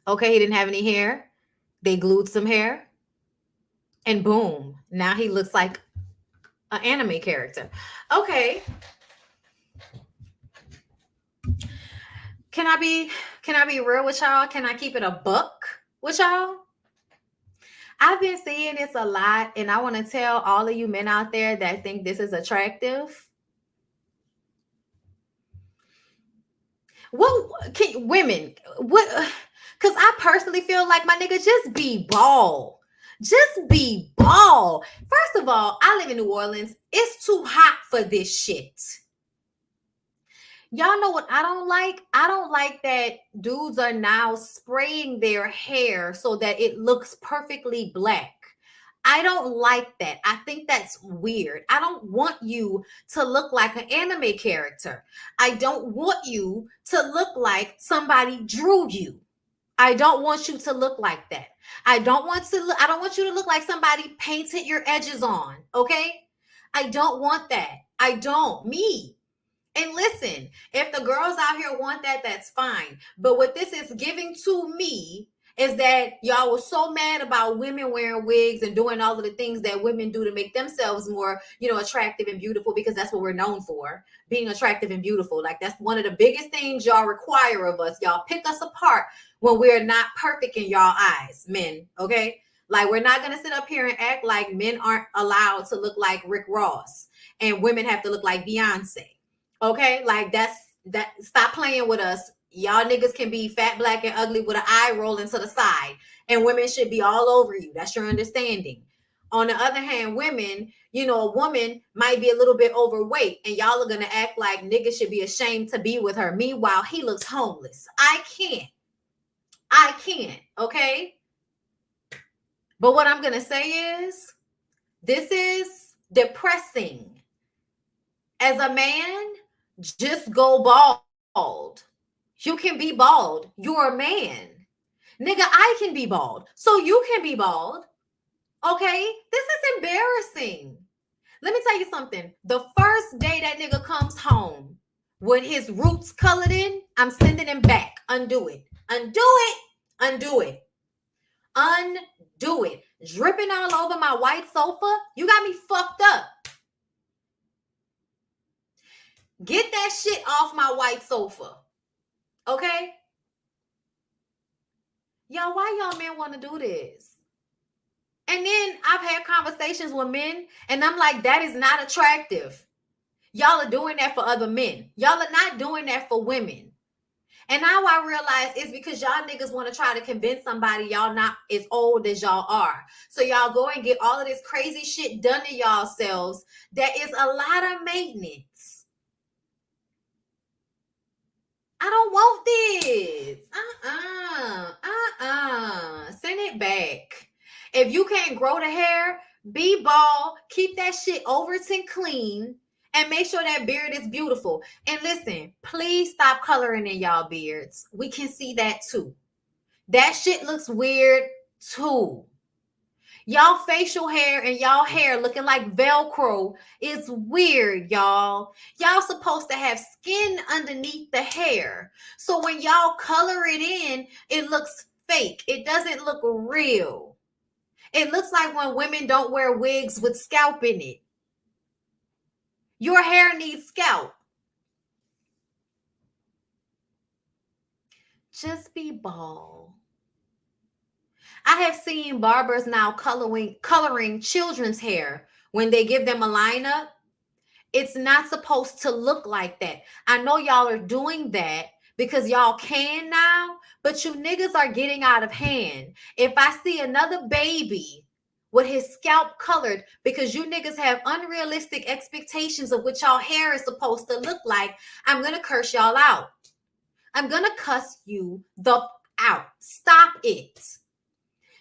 Okay, he didn't have any hair. They glued some hair. And boom, now he looks like an anime character. Okay. Can I be real with y'all? Can I keep it a buck with y'all? I've been seeing this a lot, and I want to tell all of you men out there that think this is attractive. Women, because I personally feel like my nigga just be bald. Just be bald. First of all, I live in New Orleans. It's too hot for this shit. Y'all know what I don't like? I don't like that dudes are now spraying their hair so that it looks perfectly black. I don't like that. I think that's weird. I don't want you to look like an anime character. I don't want you to look like somebody drew you. I don't want you to look like that. I don't want you to look like somebody painted your edges on, okay? I don't want that. I don't. Me. And listen, if the girls out here want that, that's fine. But what this is giving to me is that y'all were so mad about women wearing wigs and doing all of the things that women do to make themselves more, attractive and beautiful, because that's what we're known for, being attractive and beautiful. Like, that's one of the biggest things y'all require of us. Y'all pick us apart when we're not perfect in y'all eyes, men, okay? Like, we're not going to sit up here and act like men aren't allowed to look like Rick Ross and women have to look like Beyonce, okay? Like, stop playing with us. Y'all niggas can be fat, black, and ugly with an eye rolling to the side, and women should be all over you. That's your understanding. On the other hand, women, a woman might be a little bit overweight, and y'all are going to act like niggas should be ashamed to be with her. Meanwhile, he looks homeless. I can't, okay? But what I'm going to say is, this is depressing. As a man, just go bald. You can be bald. You're a man. Nigga, I can be bald. So you can be bald. Okay? This is embarrassing. Let me tell you something. The first day that nigga comes home with his roots colored in, I'm sending him back. Undo it. Undo it. Undo it. Undo it. Dripping all over my white sofa. You got me fucked up. Get that shit off my white sofa. Okay? Y'all, why y'all men want to do this? And then I've had conversations with men, and I'm like, that is not attractive. Y'all are doing that for other men. Y'all are not doing that for women. And now I realize it's because y'all niggas want to try to convince somebody y'all not as old as y'all are. So y'all go and get all of this crazy shit done to y'all selves. That is a lot of maintenance. I don't want this. Send it back. If you can't grow the hair, be bald, keep that shit Overton clean, and make sure that beard is beautiful. And listen, please stop coloring in y'all beards. We can see that too. That shit looks weird too. Y'all facial hair and y'all hair looking like Velcro is weird, y'all. Y'all supposed to have skin underneath the hair. So when y'all color it in, it looks fake. It doesn't look real. It looks like when women don't wear wigs with scalp in it. Your hair needs scalp. Just be bald. I have seen barbers now coloring children's hair when they give them a lineup. It's not supposed to look like that. I know y'all are doing that because y'all can now, but you niggas are getting out of hand. If I see another baby with his scalp colored because you niggas have unrealistic expectations of what y'all hair is supposed to look like, I'm going to curse y'all out. I'm going to cuss you out. Stop it.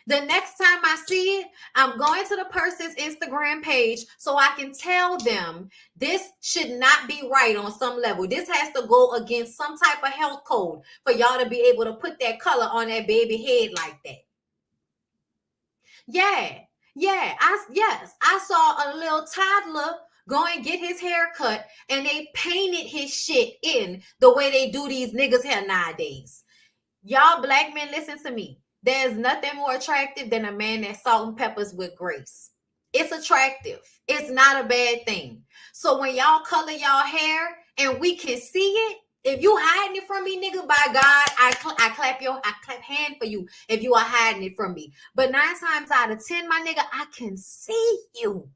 The next time I see it, I'm going to the person's Instagram page so I can tell them this should not be right on some level. This has to go against some type of health code for y'all to be able to put that color on that baby head like that. I saw a little toddler go and get his hair cut and they painted his shit in the way they do these niggas' hair nowadays. Y'all black men, listen to me. There's nothing more attractive than a man that's salt and peppers with grace. It's attractive. It's not a bad thing. So when y'all color y'all hair and we can see it, if you hiding it from me, nigga, by God, I clap hand for you if you are hiding it from me. But 9 times out of 10, my nigga, I can see you.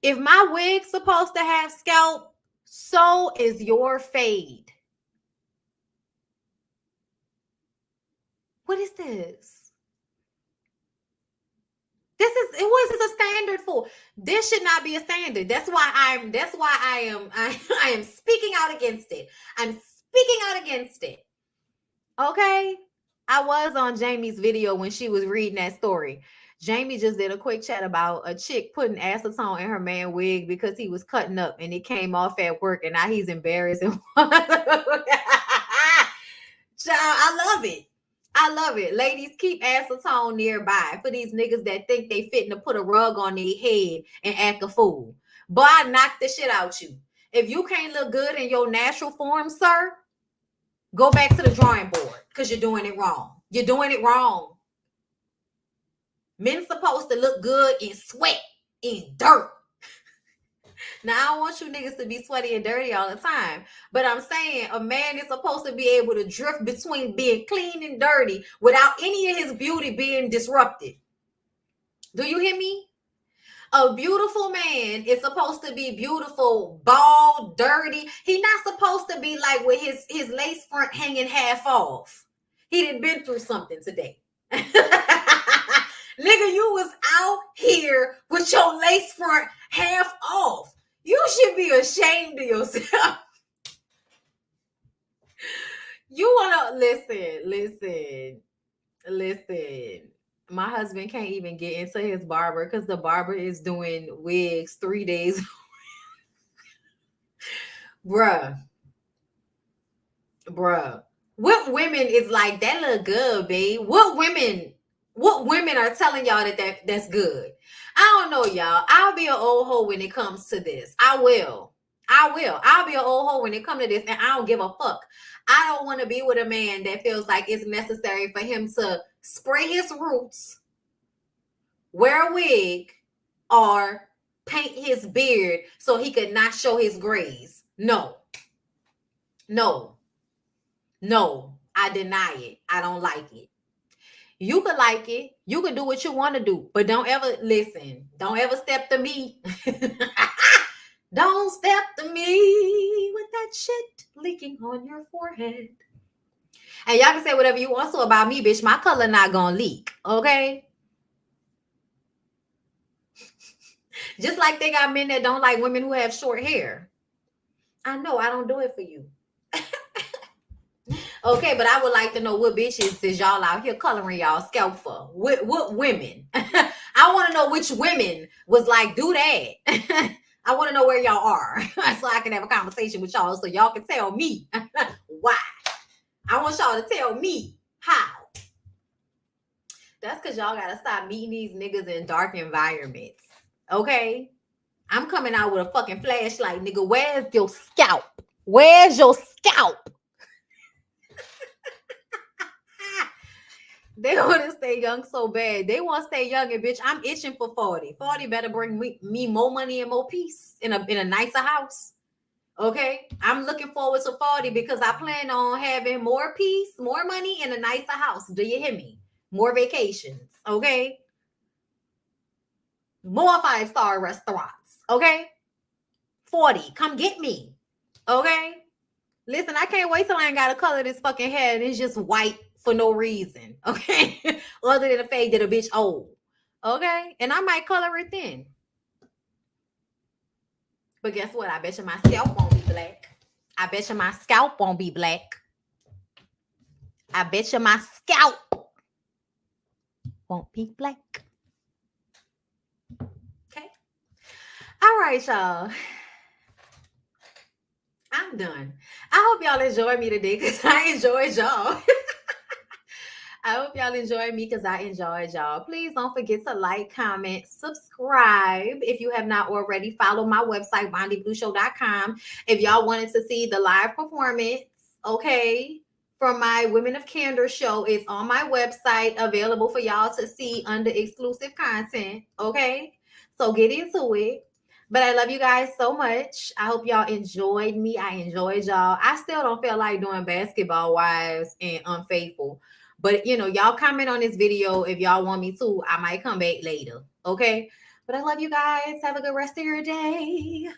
If my wig's supposed to have scalp, so is your fade. What is this? What is this a standard for? This should not be a standard. That's why I am speaking out against it. I'm speaking out against it. Okay? I was on Jamie's video when she was reading that story. Jamie just did a quick chat about a chick putting acetone in her man wig because he was cutting up and it came off at work and now he's embarrassed. I love it. I love it. Ladies, keep acetone nearby for these niggas that think they fitting to put a rug on their head and act a fool. Boy, I knock the shit out you. If you can't look good in your natural form, sir, go back to the drawing board because you're doing it wrong. You're doing it wrong. Men supposed to look good in sweat, in dirt. Now, I don't want you niggas to be sweaty and dirty all the time. But I'm saying a man is supposed to be able to drift between being clean and dirty without any of his beauty being disrupted. Do you hear me? A beautiful man is supposed to be beautiful, bald, dirty. He's not supposed to be like with his lace front hanging half off. He done been through something today. Nigga, you was out here with your lace front half off. You should be ashamed of yourself. You want to listen. My husband can't even get into his barber because the barber is doing wigs 3 days. Bruh. What women is like, that look good, babe? What women are telling y'all that's good? I don't know, y'all. I'll be an old hoe when it comes to this. I will. I'll be an old hoe when it comes to this, and I don't give a fuck. I don't want to be with a man that feels like it's necessary for him to spray his roots, wear a wig, or paint his beard so he could not show his grays. No, I deny it. I don't like it. You could like it. You can do what you want to do, but don't ever step to me. Don't step to me with that shit leaking on your forehead. And y'all can say whatever you want to about me, bitch. My color not gonna leak, okay? Just like they got men that don't like women who have short hair. I know, I don't do it for you. Okay, but I would like to know what bitches is y'all out here coloring y'all scalp for? What women? I want to know which women was like, do that. I want to know where y'all are so I can have a conversation with y'all so y'all can tell me why. I want y'all to tell me how. That's because y'all gotta stop meeting these niggas in dark environments. Okay? I'm coming out with a fucking flashlight, nigga. Where's your scalp? Where's your scalp? They want to stay young so bad. They want to stay young, and bitch, I'm itching for 40. 40 better bring me more money and more peace in a nicer house. Okay? I'm looking forward to 40 because I plan on having more peace, more money, and a nicer house. Do you hear me? More vacations. Okay? More 5-star restaurants. Okay? 40. Come get me. Okay? Listen, I can't wait till I ain't got to color this fucking hair and it's just white for no reason. Okay? Other than the fact that a bitch old. Okay? And I might color it thin. But guess what? I bet you my scalp won't be black. I bet you my scalp won't be black. I bet you my scalp won't be black. Okay? All right, y'all. I'm done. I hope y'all enjoyed me today because I enjoyed y'all. I hope y'all enjoyed me because I enjoyed y'all. Please don't forget to like, comment, subscribe. If you have not already, follow my website, BondyBlueShow.com. If y'all wanted to see the live performance, okay, from my Women of Candor show, it's on my website, available for y'all to see under exclusive content, okay? So get into it. But I love you guys so much. I hope y'all enjoyed me. I enjoyed y'all. I still don't feel like doing Basketball Wives and Unfaithful. But, you know, y'all comment on this video if y'all want me to. I might come back later, okay? But I love you guys. Have a good rest of your day.